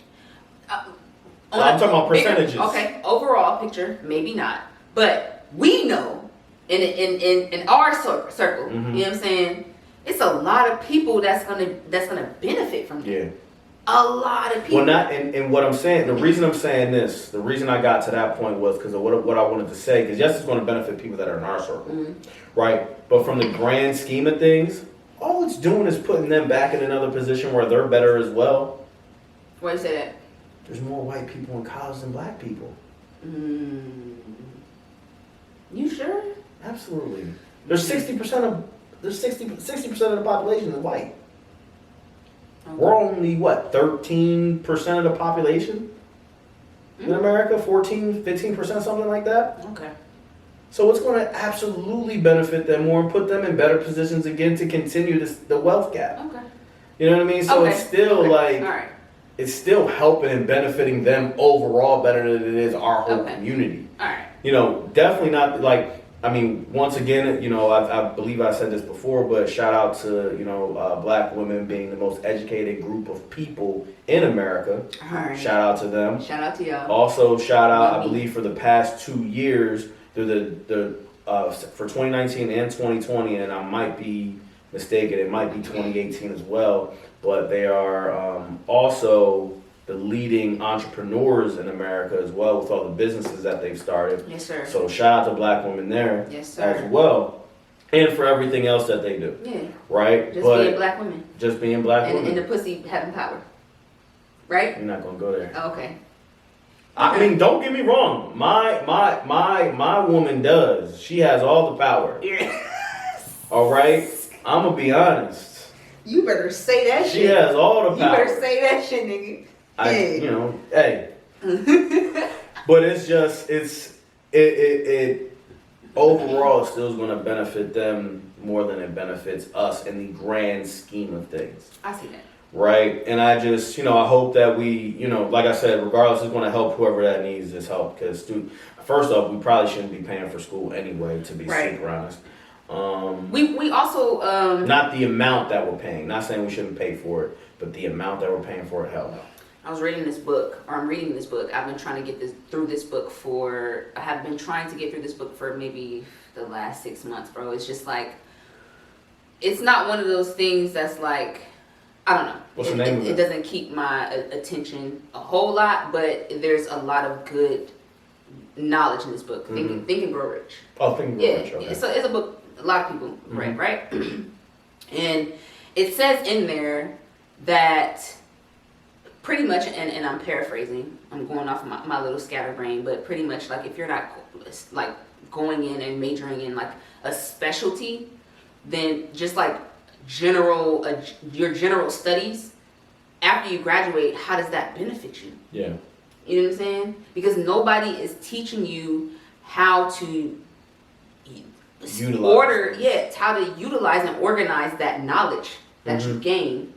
I'm talking about percentages. Bigger, okay, overall picture, maybe not. But we know in our circle, you know what I'm saying? It's a lot of people that's gonna benefit from that. Yeah. A lot of people. Well, not and what I'm saying, the reason I'm saying this, the reason I got to that point was because of what I wanted to say. Because yes, it's going to benefit people that are in our circle, right? But from the grand scheme of things, all it's doing is putting them back in another position where they're better as well. Why do you say that? There's more white people in college than black people. You sure? Absolutely. There's 60% of the population is white. Okay. We're only, 13% of the population in America? 14, 15%, something like that? Okay. So it's going to absolutely benefit them more and put them in better positions again to continue the wealth gap. Okay. You know what I mean? So it's still it's still helping and benefiting them overall better than it is our whole community. All right. Definitely not once again, I believe I said this before, but shout out to, black women being the most educated group of people in America. All right. Shout out to them. Shout out to y'all. Also, shout out, I believe, for the past 2 years, through for 2019 and 2020, and I might be mistaken, it might be 2018 as well, but they are also the leading entrepreneurs in America as well with all the businesses that they've started. Yes, sir. So shout out to black women there as well. And for everything else that they do. Yeah. Right? Just being black women. Just being black women. And the pussy having power. Right? You're not going to go there. Oh, okay. I mean, don't get me wrong. My woman does. She has all the power. Yes. All right? I'm going to be honest. You better say that shit. She has all the power. You better say that shit, nigga. Hey. But it's just, overall it's still going to benefit them more than it benefits us in the grand scheme of things. I see that. Right? And I just, I hope that we, like I said, regardless, it's going to help whoever that needs this help. Because, first off, we probably shouldn't be paying for school anyway, to be super honest. We also... not the amount that we're paying. Not saying we shouldn't pay for it, but the amount that we're paying for it helps. I was reading this book, or I'm reading this book. I've been trying to get through this book for maybe the last 6 months, bro. It's just like, it's not one of those things that's like, I don't know. What's the name of it? It doesn't keep my attention a whole lot, but there's a lot of good knowledge in this book. Think and Grow Rich. Oh, Think and Grow Rich, okay. So it's a book a lot of people read, right? And it says in there that pretty much, and I'm paraphrasing, I'm going off of my little scatterbrain, but pretty much like if you're not like going in and majoring in like a specialty, then just like your general studies, after you graduate, how does that benefit you? Yeah. You know what I'm saying? Because nobody is teaching you how to how to utilize and organize that knowledge that you gain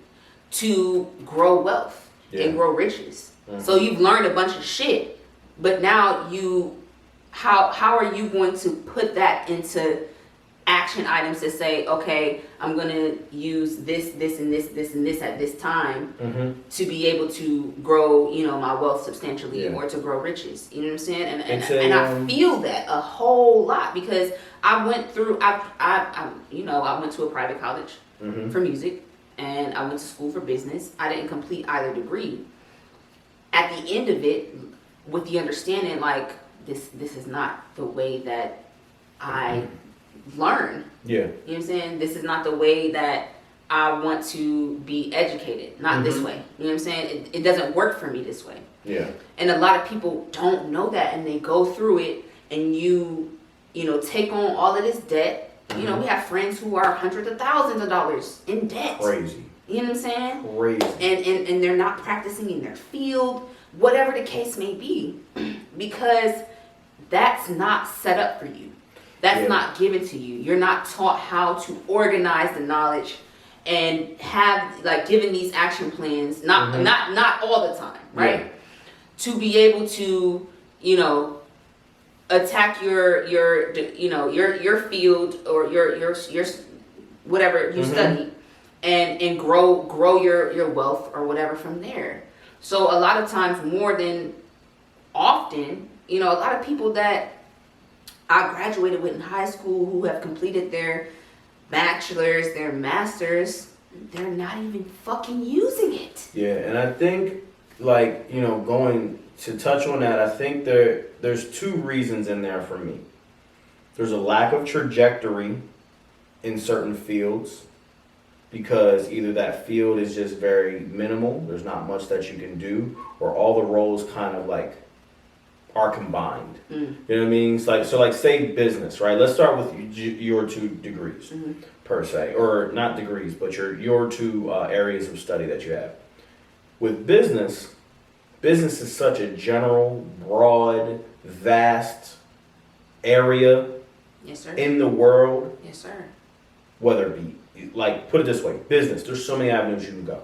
to grow wealth and grow riches. So you've learned a bunch of shit, but now how are you going to put that into action items to say, okay, I'm going to use this and this at this time to be able to grow, my wealth substantially or to grow riches. You know what I'm saying? And I feel that a whole lot because I went through, I went to a private college for music and I went to school for business. I didn't complete either degree. At the end of it, with the understanding, like, this is not the way that I learn. Yeah. You know what I'm saying? This is not the way that I want to be educated. Not this way. You know what I'm saying? It doesn't work for me this way. Yeah. And a lot of people don't know that and they go through it and you take on all of this debt. We have friends who are hundreds of thousands of dollars in debt. Crazy. You know what I'm saying? Crazy. And they're not practicing in their field, whatever the case may be, because that's not set up for you. That's not given to you. You're not taught how to organize the knowledge and have given these action plans. Not all the time, right? Yeah. To be able to, attack your field or your whatever you study, and grow your wealth or whatever from there. So a lot of times, more than often, a lot of people that I graduated with in high school who have completed their bachelor's, their master's, they're not even fucking using it. Yeah, and I think, going to touch on that, I think there's two reasons in there for me. There's a lack of trajectory in certain fields because either that field is just very minimal, there's not much that you can do, or all the roles kind of are combined. You know what I mean? So say business, right? Let's start with your two degrees per se, or not degrees, but your two areas of study that you have. With business is such a general, broad, vast area in the world. Yes, sir. Whether it be, put it this way, business, there's so many avenues you can go.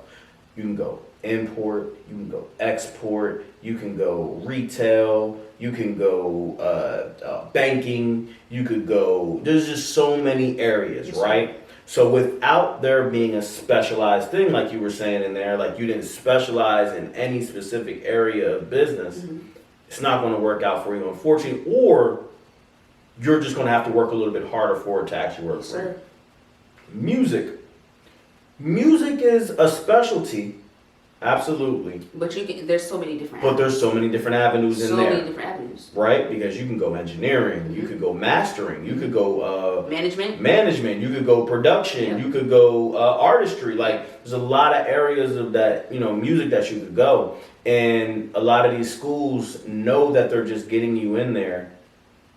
You can go import, you can go export, you can go retail, you can go banking, you could go, there's just so many areas, right? So without there being a specialized thing, like you were saying in there, you didn't specialize in any specific area of business, it's not going to work out for you, unfortunately, or you're just going to have to work a little bit harder for it to actually work for you. Music is a specialty, absolutely. But there's so many different. But there's so many different avenues in there. So many different avenues, right? Because you can go engineering, you could go mastering, you could go management, you could go production, you could go artistry. There's a lot of areas of that, music that you could go, and a lot of these schools know that they're just getting you in there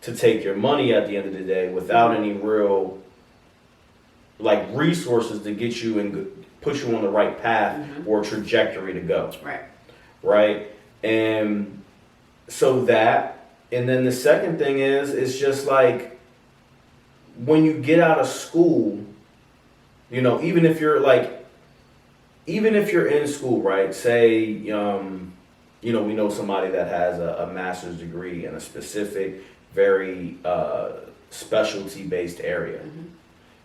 to take your money at the end of the day without any real resources to get you and push you on the right path or trajectory to go. Right. And so that, and then the second thing is, it's just when you get out of school, you know, even if you're in school, right? Say, you know, we know somebody that has a master's degree in a specific, very specialty-based area. Mm-hmm.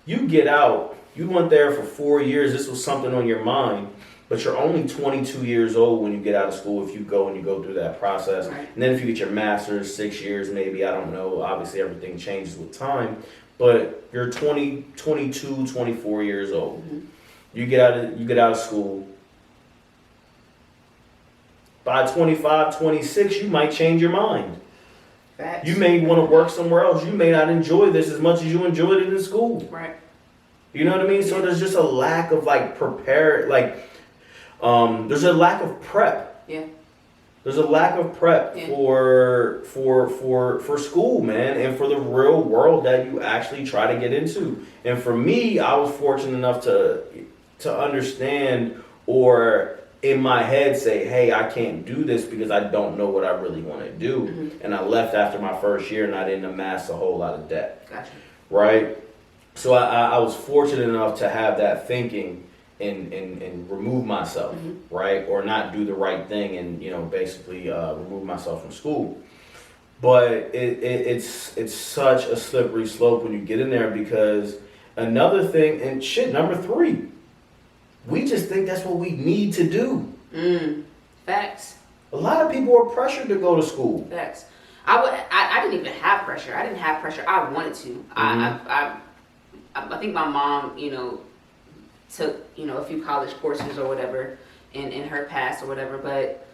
You get out, you went there for 4 years, this was something on your mind, but you're only 22 years old when you get out of school if you go through that process. Right. And then if you get your master's, 6 years maybe, I don't know, obviously everything changes with time, but you're 20, 22, 24 years old. Mm-hmm. You get out of school. By 25, 26, you might change your mind. Facts. You may want to work somewhere else. You may not enjoy this as much as you enjoyed it in school. Right. You know what I mean? So there's just a lack of there's a lack of prep. Yeah. There's a lack of prep Yeah. for school, man, and for the real world that you actually try to get into. And for me, I was fortunate enough to understand, or in my head say, hey, I can't do this because I don't know what I really want to do. Mm-hmm. And I left after my first year and I didn't amass a whole lot of debt. Gotcha. Right? So I was fortunate enough to have that thinking and remove myself, Mm-hmm. right? Or not do the right thing and, you know, basically remove myself from school. But it's such a slippery slope when you get in there, because another thing, and shit, number 3, we just think that's what we need to do. Facts. A lot of people are pressured to go to school. Facts. I didn't even have pressure. I didn't have pressure. I wanted to. Mm-hmm. I think my mom, you know, took, you know, a few college courses or whatever in her past or whatever, but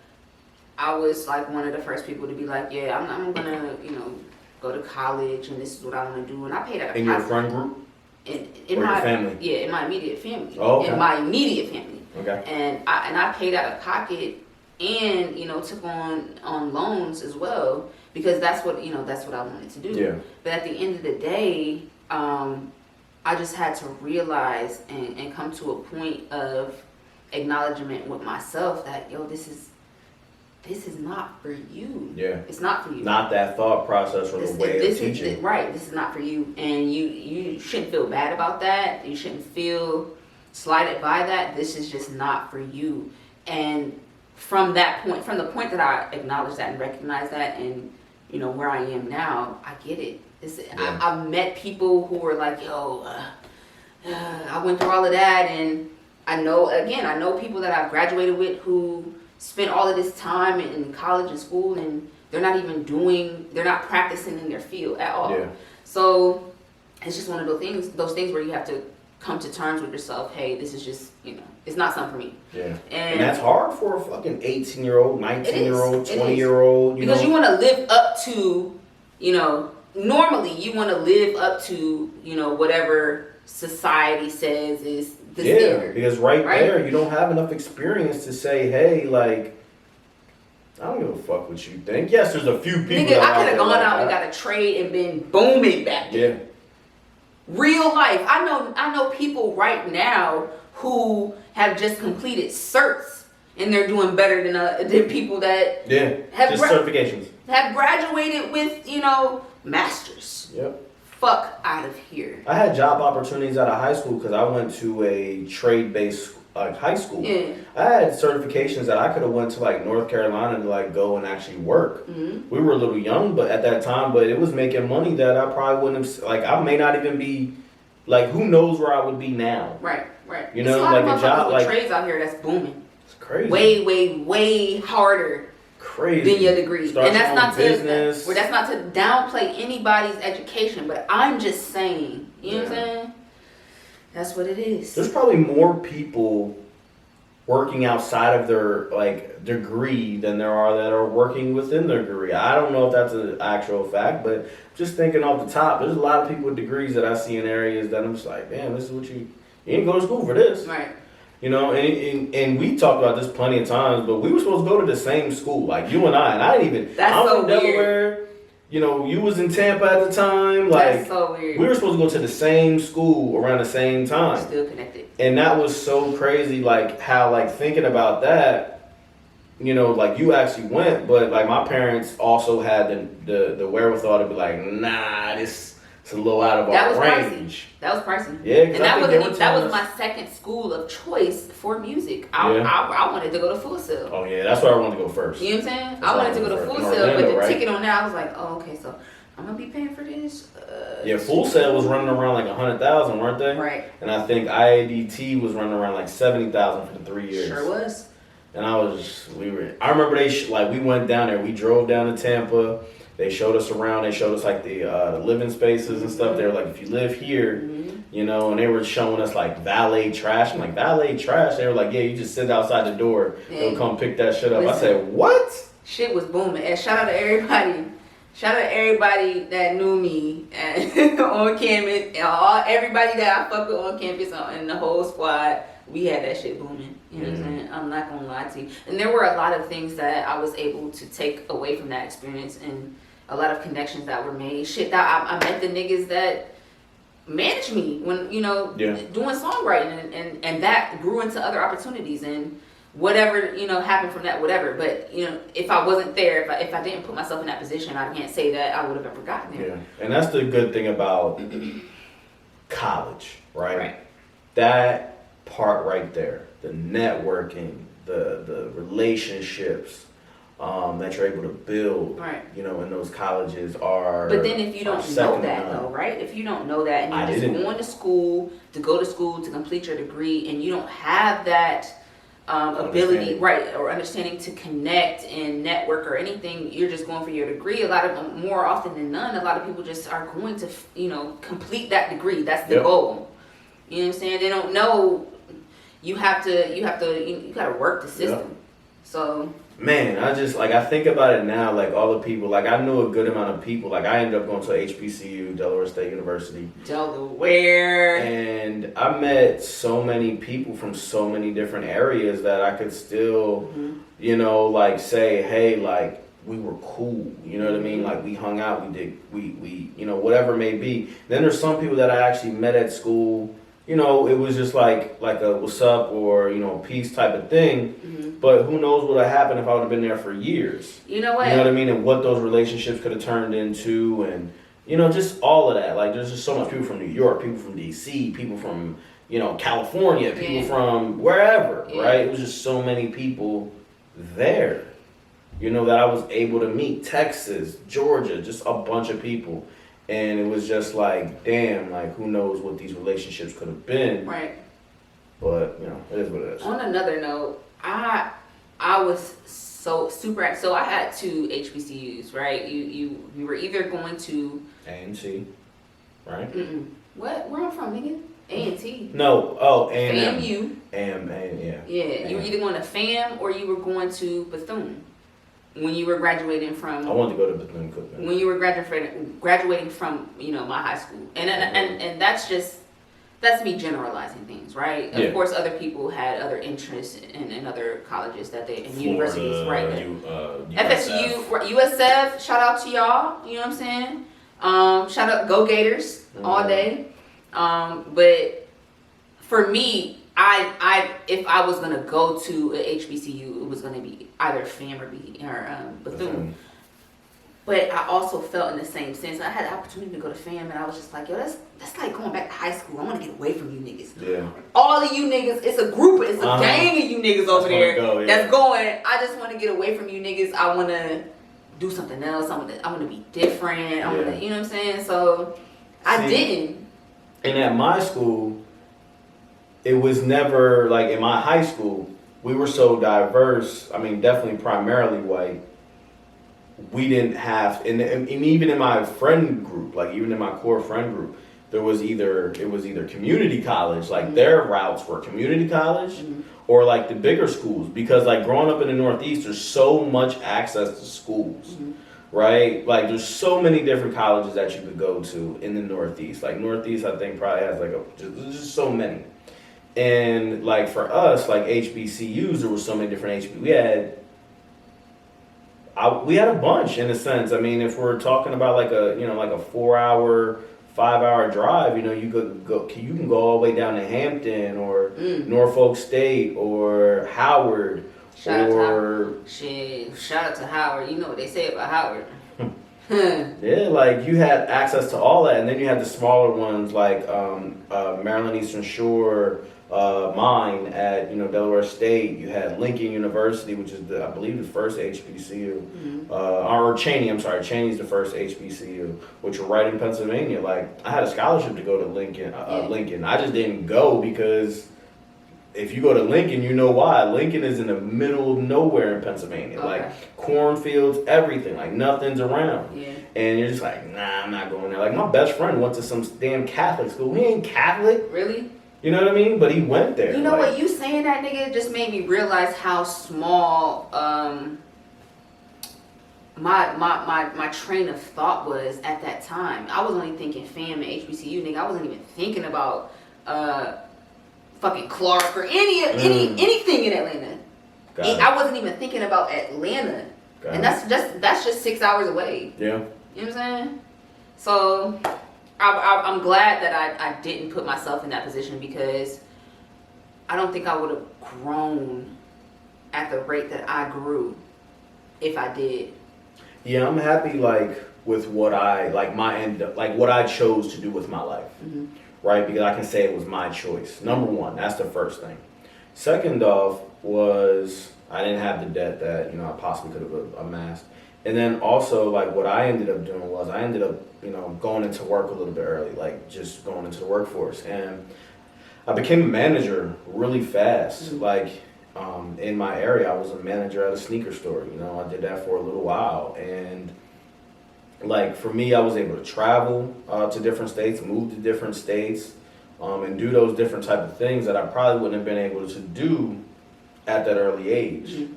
I was like one of the first people to be like, yeah, I'm gonna, you know, go to college and this is what I want to do. And I paid out In your friend group? In or my your family? Yeah, in my immediate family. Oh, okay. In my immediate family. Okay. And I paid out of pocket and, you know, took on loans as well, because that's what I wanted to do. Yeah. But at the end of the day, I just had to realize and come to a point of acknowledgement with myself that, yo, this is not for you. Yeah. It's not for you. Not that thought process or the way of teaching. Right. This is not for you. And you shouldn't feel bad about that. You shouldn't feel slighted by that. This is just not for you. And from the point that I acknowledge that and recognize that, and, you know, where I am now, I get it. Yeah. I've met people who were like, yo, I went through all of that, and I know people that I've graduated with who spent all of this time in college and school, and they're not practicing in their field at all. Yeah. So it's just one of those things where you have to come to terms with yourself. Hey, this is just, you know, it's not something for me. Yeah. And that's hard for a fucking 18-year-old, 19-year-old, It is. 20-year-old. Because you want to live up to, you know, normally you want to live up to, you know, whatever society says is the standard. Because right there, you don't have enough experience to say, hey, like, I don't give a fuck what you think. Yes, there's a few people. Nigga, I could have gone out and got a trade and been booming back then. Yeah. Real life. I know people right now who have just completed certs and they're doing better than people that have just certifications. Have graduated with, you know, masters. Yep. Fuck out of here. I had job opportunities out of high school because I went to a trade-based high school. Yeah. I had certifications that I could have went to like North Carolina to like go and actually work. Mm-hmm. We were a little young, but at that time, but it was making money that I probably wouldn't have. Like I may not even be, like who knows where I would be now. Right. You know, like a job like trades out here that's booming. It's crazy. Way harder. Crazy. Than your degree. Start and that's not business. that's not to downplay anybody's education, but I'm just saying, you know what I'm saying? That's what it is. There's probably more people working outside of their like degree than there are that are working within their degree. I don't know if that's an actual fact, but just thinking off the top, there's a lot of people with degrees that I see in areas that I'm just like, damn, this is what you didn't go to school for this. Right. You know, and we talked about this plenty of times, but we were supposed to go to the same school, like you and I didn't even. That's I'm so from weird. Delaware. You know, you was in Tampa at the time. Like, that's so weird. We were supposed to go to the same school around the same time. Still connected. And that was so crazy, like how, like thinking about that, you know, like you actually went, but like my parents also had the wherewithal to be like, nah, this it's a little out of That our was range. That was pricey. Yeah, And that was times. my second school of choice for music. Yeah. I wanted to go to Full Sail. Oh yeah, that's where I wanted to go first. You know what I'm saying? That's I where wanted to go to went Full first. Sail, but the Right? ticket on that, I was like, oh, okay, so I'm gonna be paying for this. Yeah, Full Sail was running around like 100,000, weren't they? Right. And I think IADT was running around like 70,000 for the 3 years. Sure was. And I remember we went down there. We drove down to Tampa. They showed us around. They showed us like the living spaces and stuff. They were like, if you live here, you know, and they were showing us like valet trash. I'm like, valet trash? They were like, yeah, you just sit outside the door. They'll come pick that shit up. I said, what? Shit was booming. And shout out to everybody. Shout out to everybody that knew me on campus. Everybody that I fucked with on campus and the whole squad. We had that shit booming. You know what I'm saying? I'm not gonna lie to you. And there were a lot of things that I was able to take away from that experience and a lot of connections that were made. Shit, that I met the niggas that managed me when, you know, doing songwriting and that grew into other opportunities and whatever, you know, happened from that, whatever. But, you know, if I wasn't there, if I didn't put myself in that position, I can't say that I would have ever gotten there. Yeah. And that's the good thing about college, right? That part right there, the networking, the relationships that you're able to build, you know, in those colleges are. But then if you don't know that though, right? If you don't know that and you're just going to school to complete your degree and you don't have that ability, right, or understanding to connect and network or anything, you're just going for your degree. More often than none, a lot of people just are going to, you know, complete that degree. That's the goal. You know what I'm saying? They don't know. You gotta work the system. So. Man, I think about it now, like all the people, like I knew a good amount of people. Like I ended up going to HBCU, Delaware State University. Delaware. And I met so many people from so many different areas that I could still, you know, like say, hey, like we were cool. You know what I mean? Like we hung out, we you know, whatever it may be. Then there's some people that I actually met at school. You know, it was just like a what's up or, you know, peace type of thing. But who knows what would have happened if I would have been there for years. You know what? You know what I mean? And what those relationships could have turned into and, you know, just all of that. Like there's just so much people from New York, people from DC, people from, you know, California, people from wherever, right? It was just so many people there, you know, that I was able to meet. Texas, Georgia, just a bunch of people. And it was just like, damn, like who knows what these relationships could have been. Right. But, you know, it is what it is. On another note, I was so super. So I had 2 HBCUs, right? You were either going to A&T, right? What? Where I'm from, nigga? A&T. No. Oh, A&M. FAMU. Yeah. Yeah. You were either going to FAM or you were going to Bethune. When you were graduating from, I wanted to go to Bethune-Cookman. When you were graduating from, you know, my high school, and that's me generalizing things, right? Of course, other people had other interests in other colleges and universities, right? FSU, USF. Shout out to y'all. You know what I'm saying? Shout out, go Gators all day. But for me, if I was gonna go to a HBCU, it was gonna be either FAM or Bethune. But I also felt in the same sense. I had the opportunity to go to FAM, and I was just like, yo, that's like going back to high school. I want to get away from you niggas. Yeah. All of you niggas, it's a gang of you niggas over there that's going. I just want to get away from you niggas. I want to do something else. I want to be different. I want to, you know what I'm saying? So I didn't. And at my school, it was never like in my high school. We were so diverse. I mean, definitely primarily white. We didn't have, and even in my friend group, like even in my core friend group, it was either community college, like their routes were community college, or like the bigger schools. Because like growing up in the Northeast, there's so much access to schools, right? Like there's so many different colleges that you could go to in the Northeast. Like Northeast, I think probably has like just so many. And like for us, like HBCUs, there was so many different HBCUs. We had a bunch in a sense. I mean, if we're talking about like a 4-hour, 5-hour drive, you know, you can go all the way down to Hampton or Norfolk State or Howard. Shout out to Howard. You know what they say about Howard. Yeah, like you had access to all that, and then you had the smaller ones like Maryland Eastern Shore, mine at Delaware State. You had Lincoln University, which is I believe the first HBCU, or Cheney. I'm sorry, Cheney's the first HBCU, which are right in Pennsylvania. Like I had a scholarship to go to Lincoln. Lincoln. I just didn't go because if you go to Lincoln, you know why. Lincoln is in the middle of nowhere in Pennsylvania. Okay. Like cornfields, everything. Like nothing's around. Yeah. And you're just like, nah, I'm not going there. Like my best friend went to some damn Catholic school. He ain't Catholic. Really? You know what I mean? But he went there. You know what? You saying that, nigga, just made me realize how small my train of thought was at that time. I was only thinking fam and HBCU, nigga. I wasn't even thinking about fucking Clark or anything in Atlanta. I wasn't even thinking about Atlanta. And that's just 6 hours away. Yeah. You know what I'm saying? So I'm glad that I didn't put myself in that position, because I don't think I would have grown at the rate that I grew if I did. Yeah, I'm happy like with what I what I chose to do with my life. Mm-hmm. Right? Because I can say it was my choice. Number one, that's the first thing. Second off was I didn't have the debt that I possibly could have amassed. And then also like what I ended up doing was I ended up going into work a little bit early, like just going into the workforce, and I became a manager really fast. Mm-hmm. Like in my area, I was a manager at a sneaker store. I did that for a little while, and like for me, I was able to travel to different states, move to different states, and do those different type of things that I probably wouldn't have been able to do at that early age. Mm-hmm.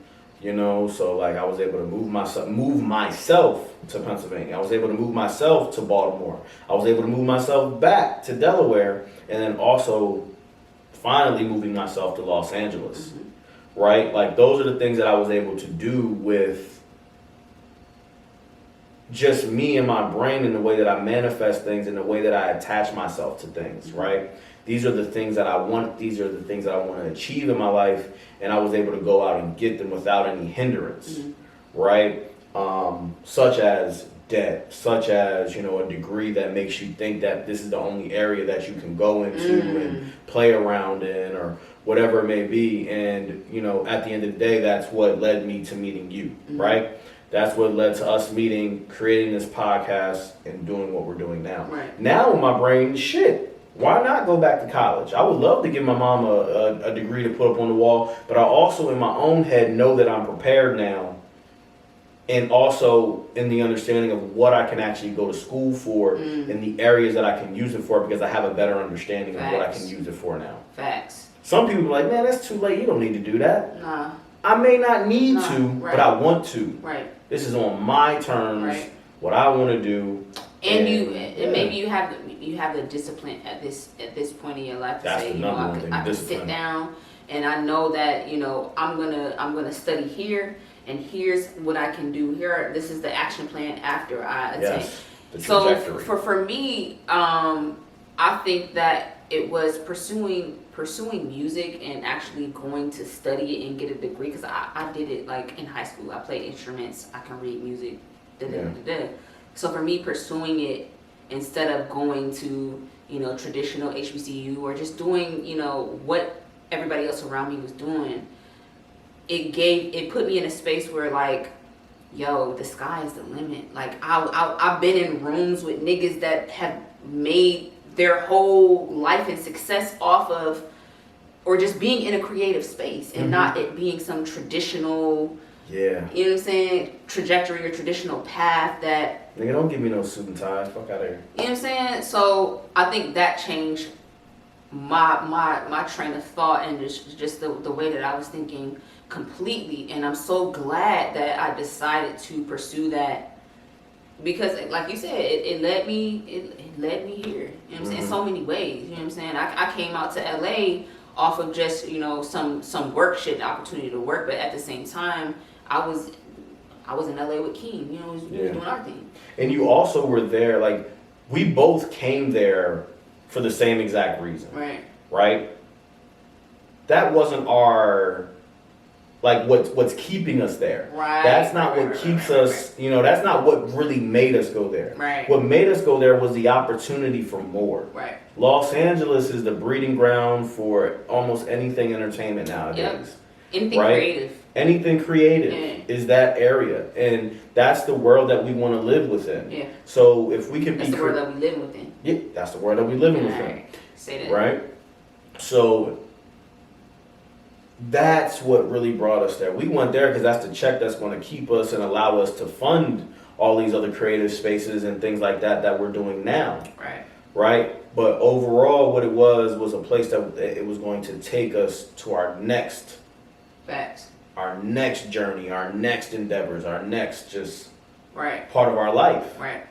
So like I was able to move myself to Pennsylvania. I was able to move myself to Baltimore. I was able to move myself back to Delaware, and then also finally moving myself to Los Angeles. Mm-hmm. Right? Like those are the things that I was able to do with just me and my brain, and the way that I manifest things, and the way that I attach myself to things, mm-hmm. right? These are the things that I want. These are the things that I want to achieve in my life, and I was able to go out and get them without any hindrance, mm-hmm. right? Such as debt, such as a degree that makes you think that this is the only area that you can go into and play around in, or whatever it may be. And at the end of the day, that's what led me to meeting you, mm-hmm. right? That's what led to us meeting, creating this podcast, and doing what we're doing now. Right. Now in my brain, shit, why not go back to college? I would love to give my mom a degree to put up on the wall, but I also in my own head know that I'm prepared now, and also in the understanding of what I can actually go to school for, and the areas that I can use it for, because I have a better understanding of what I can use it for now. Facts. Some people are like, man, that's too late. You don't need to do that. Nah. I may not need to, right. but I want to. Right. This is on my terms, right. What I want to do. And maybe you have the discipline at this point in your life to say, I can sit down and I know that I'm gonna study here, and here's what I can do here. This is the action plan after I attend. Yes, the trajectory. So for me, I think that it was pursuing music and actually going to study it and get a degree, because I did it like in high school. I played instruments, I can read music, So for me, pursuing it instead of going to traditional HBCU or just doing what everybody else around me was doing, it put me in a space where like, yo, the sky is the limit. Like I've been in rooms with niggas that have made their whole life and success off of, or just being in a creative space, and not it being some traditional, you know what I'm saying, trajectory or traditional path that. Nigga, don't give me no suit and ties. Fuck out of here. You know what I'm saying? So I think that changed my train of thought, and just the way that I was thinking completely. And I'm so glad that I decided to pursue that. Because, like you said, it led me here. You know what I'm saying? In so many ways. You know what I'm saying? I came out to LA off of just some work shit, opportunity to work, but at the same time, I was in LA with Keem. We was doing our thing. And you also were there. Like we both came there for the same exact reason. Right. Right. That wasn't our like what's keeping us there. Right. That's not what keeps us, you know, that's not what really made us go there. Right. What made us go there was the opportunity for more. Right. Los Angeles is the breeding ground for almost anything entertainment nowadays. Yep. Anything right? creative. Anything creative is that area. And that's the world that we want to live within. Yeah. So if we can that's be... the world that we live within. Yeah, that's the world that we live within. Right. Say that. Right? So that's what really brought us there. We went there because that's the check that's going to keep us and allow us to fund all these other creative spaces and things like that we're doing now. Right. Right? But overall, what it was a place that it was going to take us to our next... Facts. Our next journey, our next endeavors, our next just right. part of our life. Right.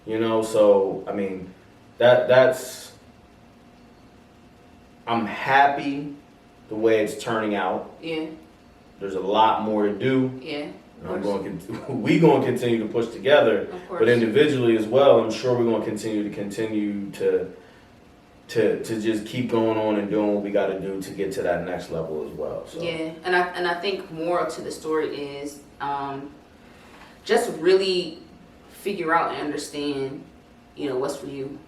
You know, so, I mean, that's... I'm happy the way it's turning out. Yeah. There's a lot more to do. Yeah. We're going to continue to push together, but individually as well. I'm sure we're going to continue to just keep going on and doing what we got to do to get to that next level as well. So. Yeah, and I think more to the story is just really figure out and understand, you know, what's for you.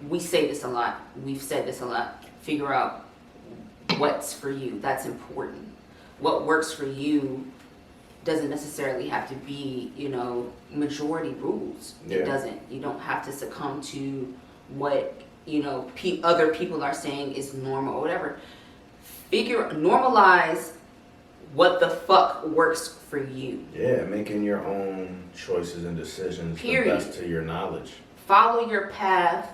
We say this a lot. We've said this a lot. Figure out what's for you. That's important. What works for you doesn't necessarily have to be, you know, majority rules. Yeah. It doesn't. You don't have to succumb to what, you know, other people are saying is normal or whatever. Normalize what the fuck works for you. Yeah, making your own choices and decisions the best to your knowledge. Follow your path.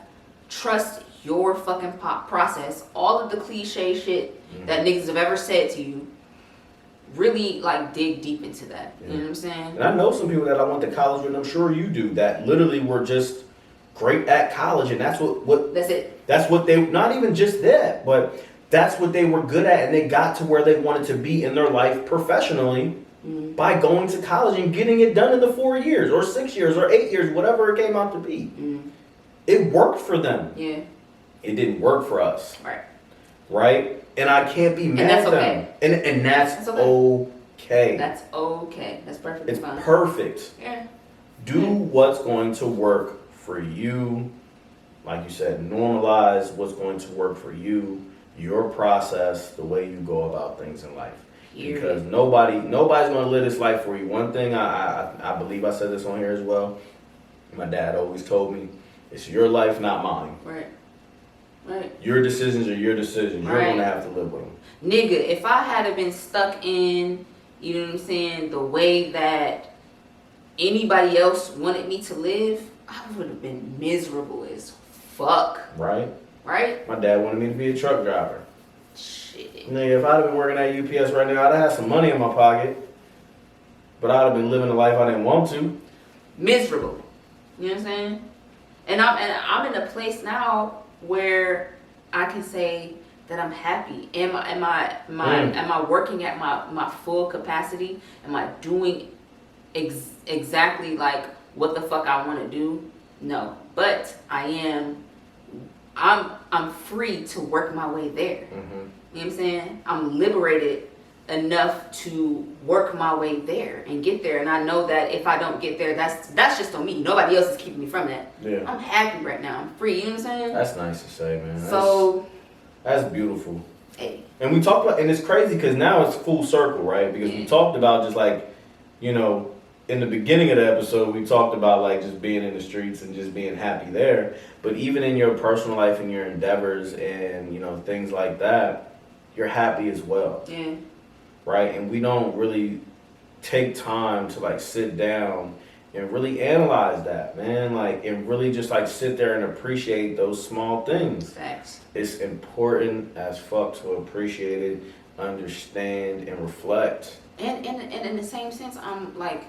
Trust your fucking process. All of the cliche shit that niggas have ever said to you, really like dig deep into that. You know what I'm saying? And I know some people that I went to college with, I'm sure you do, that literally were just great at college, and that's what that's it. That's what they, not even just that, but that's what they were good at, and they got to where they wanted to be in their life professionally by going to college and getting it done in the 4 years or 6 years or 8 years, whatever it came out to be. It worked for them. Yeah. It didn't work for us. Right. Right? And I can't be mad at them. And that's okay. That's okay. That's perfectly fine. It's perfect. Yeah. Do what's going to work for you. Like you said, normalize what's going to work for you, your process, the way you go about things in life. Because nobody's going to live this life for you. One thing I believe I said this on here as well. My dad always told me, it's your life, not mine. Right. Right. Your decisions are your decisions. You're going to have to live with them. Nigga, if I had been stuck in, you know what I'm saying, the way that anybody else wanted me to live, I would have been miserable as fuck. Right? Right? My dad wanted me to be a truck driver. Shit. Nigga, if I'd have been working at UPS right now, I'd have had some money in my pocket. But I'd have been living a life I didn't want to. Miserable. You know what I'm saying? And I'm in a place now where I can say that I'm happy. Am I working at my full capacity? Am I doing exactly like what the fuck I want to do? No, but I'm free to work my way there. You know what I'm saying? I'm liberated enough to work my way there and get there, and I know that if I don't get there, that's just on me. Nobody else is keeping me from that. Yeah. I'm happy right now. I'm free. You know what I'm saying? That's nice to say, man. That's beautiful. Hey. And we talked about, and it's crazy because now it's full circle, right? Because we talked about just like, you know, in the beginning of the episode, we talked about like just being in the streets and just being happy there. But even in your personal life and your endeavors and, you know, things like that, you're happy as well. Yeah. Right? And we don't really take time to like sit down and really analyze that, man. Like, and really just like sit there and appreciate those small things. Facts. It's important as fuck to appreciate it, understand, and reflect. And in the same sense, I'm like,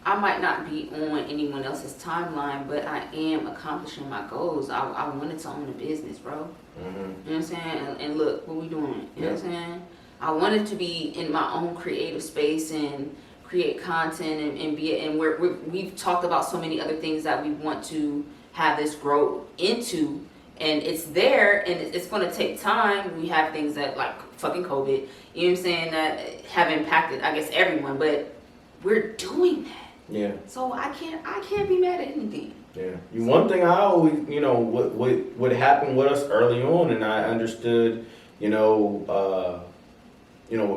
I might not be on anyone else's timeline, but I am accomplishing my goals. I wanted to own a business, bro. You know what I'm saying? And look, what we doing? You know what I'm saying? I wanted to be in my own creative space and create content and be, and we've talked about so many other things that we want to have this grow into, and it's there, and it's going to take time. We have things that like fucking COVID, you know what I'm saying, that have impacted, I guess, everyone, but we're doing that. Yeah. So I can't be mad at anything. Yeah. One thing I always, what happened with us early on, and I understood, with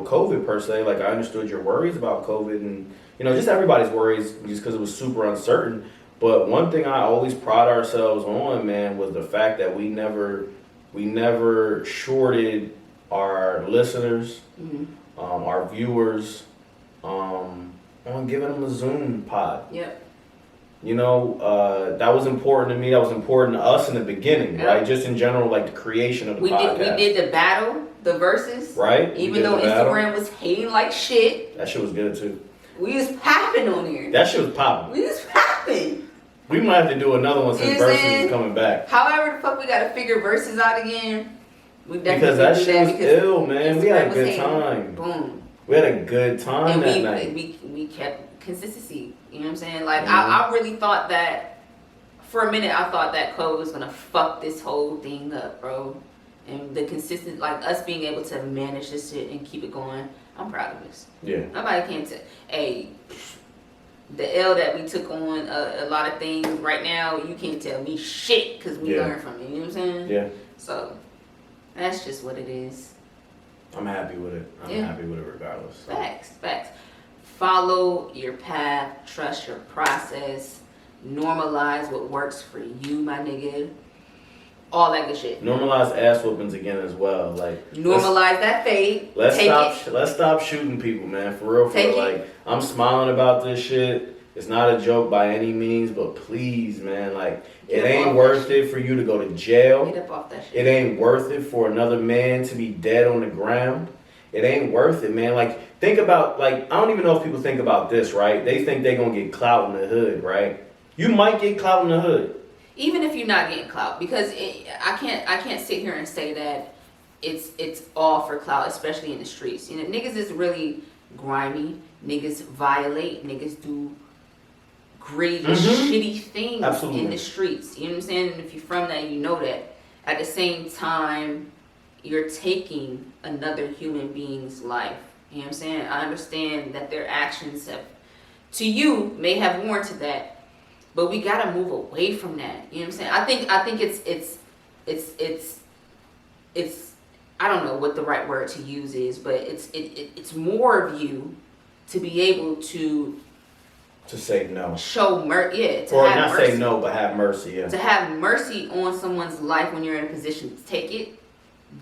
COVID per se, like I understood your worries about COVID and, just everybody's worries just because it was super uncertain. But one thing I always pride ourselves on, man, was the fact that we never shorted our listeners, our viewers, on giving them a Zoom pod. Yep. That was important to me. That was important to us in the beginning, right? Just in general, like the creation of the podcast. We did the battle, the verses. Right. Even though Instagram was hating like shit. That shit was good too. We was popping on here. That shit was popping. We was popping. We might have to do another one since verses is coming back. However the fuck we gotta figure verses out again. We definitely because that shit was ill, man. We had a good time. Boom. We had a good time that night. We kept consistency. You know what I'm saying? Like I really thought that for a minute. I thought that COVID was gonna fuck this whole thing up, bro. And the consistent, like us being able to manage this shit and keep it going. I'm proud of us. Yeah. Nobody can tell. Hey, the L that we took on a lot of things right now, you can't tell me shit because we learned from it. You know what I'm saying? Yeah. So that's just what it is. I'm happy with it. I'm happy with it regardless. So. Facts. Follow your path. Trust your process. Normalize what works for you, my nigga. All that good shit. Normalize ass whoopings again as well. Like normalize that fade. Let's stop shooting people, man. For real. Like I'm smiling about this shit. It's not a joke by any means, but please, man, like it ain't worth it for you to go to jail. Get up off that shit. It ain't worth it for another man to be dead on the ground. It ain't worth it, man. Like think about, like, I don't even know if people think about this, right? They think they gonna get clout in the hood, right? You might get clout in the hood. Even if you're not getting clout, because I can't sit here and say that it's all for clout, especially in the streets. Niggas is really grimy. Niggas violate. Niggas do gritty, shitty things in the streets. You know what I'm saying? And if you're from that, you know that. At the same time, you're taking another human being's life. You know what I'm saying? I understand that their actions to you may have warranted that. But we gotta move away from that. You know what I'm saying? I think it's I don't know what the right word to use is, but it's more of you to be able to say no. Show mercy, or have not mercy. Say no, but have mercy. Yeah. To have mercy on someone's life when you're in a position to take it,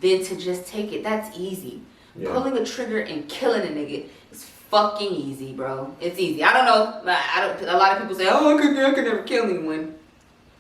than to just take it. That's easy. Yeah. Pulling a trigger and killing a nigga is fucking easy, bro. It's easy. I don't know. A lot of people say, "Oh, I could never kill anyone."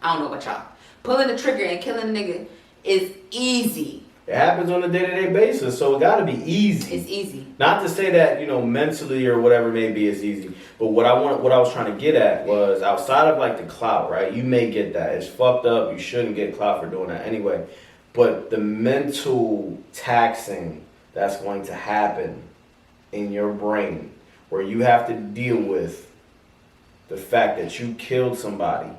I don't know about y'all. Pulling the trigger and killing a nigga is easy. It happens on a day-to-day basis, so it got to be easy. It's easy. Not to say that mentally or whatever it may be is easy, but what I was trying to get at was outside of like the clout, right? You may get that. It's fucked up. You shouldn't get clout for doing that anyway. But the mental taxing that's going to happen in your brain, where you have to deal with the fact that you killed somebody.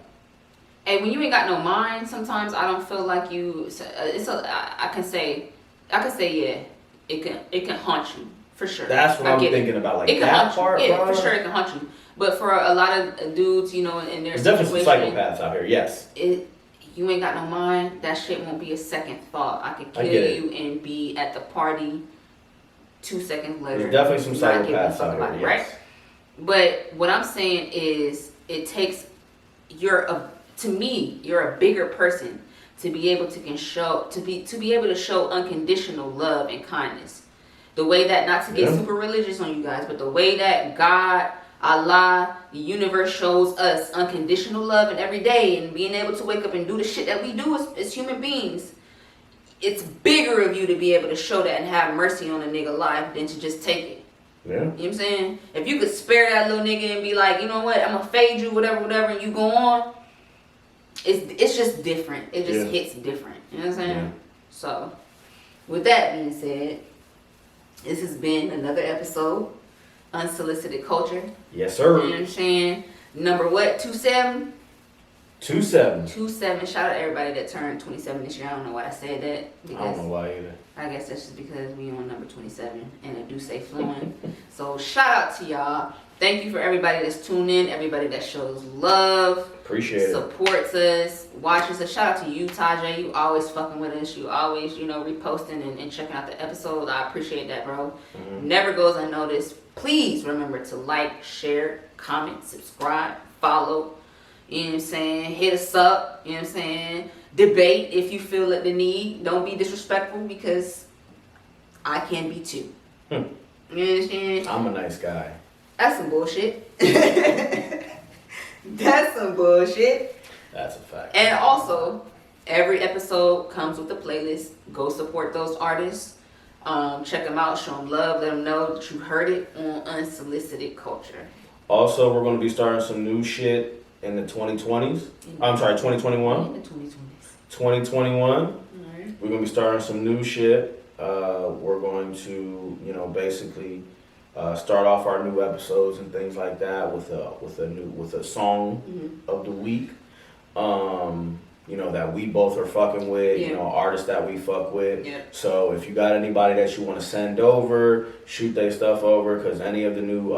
Hey, when you ain't got no mind, sometimes I don't feel like you. I can say yeah, it can haunt you for sure. That's what I'm thinking about, like it can that haunt part. You. Yeah, bro. for sure it can haunt you. But for a lot of dudes, in their there's definitely some psychopaths out here. Yes. You ain't got no mind. That shit won't be a second thought. I could kill you and be at the party 2 seconds later. There's definitely some psychopaths out here. Yes. Right? But what I'm saying is, it takes you're a bigger person to be able to be able to show unconditional love and kindness. The way that, not to get super religious on you guys, but the way that God, Allah, the universe shows us unconditional love and every day, and being able to wake up and do the shit that we do as human beings, it's bigger of you to be able to show that and have mercy on a nigga life than to just take it. Yeah. You know what I'm saying? If you could spare that little nigga and be like, you know what, I'm gonna fade you, whatever, and you go on, it's just different. It just hits different. You know what I'm saying? Yeah. So, with that being said, this has been another episode, Unsolicited Culture. Yes, sir. You know what I'm saying? Number what? 27? 27. 27. Shout out to everybody that turned 27 this year. I don't know why I said that. I don't know why either. I guess that's just because we on number 27 and it do say fluent. So shout out to y'all. Thank you for everybody that's tuned in, everybody that shows love. Appreciate it. Supports us, watches us. Shout out to you, Tajay. You always fucking with us. You always, reposting and checking out the episodes. I appreciate that, bro. Never goes unnoticed. Please remember to like, share, comment, subscribe, follow. You know what I'm saying? Hit us up. You know what I'm saying? Debate if you feel it the need. Don't be disrespectful because I can be too. You know what I'm saying? I'm a nice guy. That's some bullshit. That's some bullshit. That's a fact. And also, every episode comes with a playlist. Go support those artists. Check them out. Show them love. Let them know that you heard it on Unsolicited Culture. Also, we're going to be starting some new shit in the 2020s. I'm sorry, 2021. In the 2020s. 2021. Right. We're going to be starting some new shit. We're going to, basically start off our new episodes and things like that with a song of the week. That we both are fucking with, artists that we fuck with. Yeah. So if you got anybody that you want to send over, shoot their stuff over, because any of the new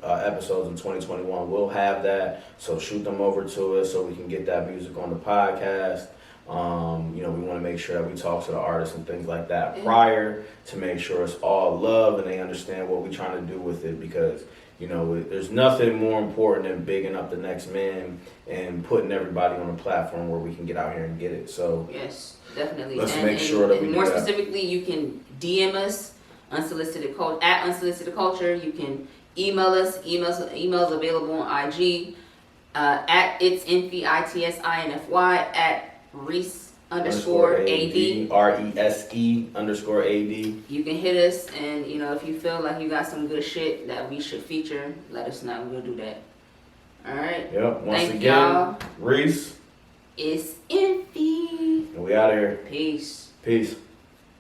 episodes in 2021 will have that. So shoot them over to us so we can get that music on the podcast. We want to make sure that we talk to the artists and things like that prior to make sure it's all love and they understand what we're trying to do with it, because there's nothing more important than bigging up the next man and putting everybody on a platform where we can get out here and get it. So yes, definitely. Let's make sure that we do more that. specifically, you can DM us at Unsolicited Culture. You can email us. Emails available on IG at it's Infy ITSINFY at Reese_AD. RESE_AD. You can hit us, and if you feel like you got some good shit that we should feature, let us know. We'll do that. All right. Yep. Once Thank again, y'all. Reese. It's Infy. And we out of here. Peace. Peace.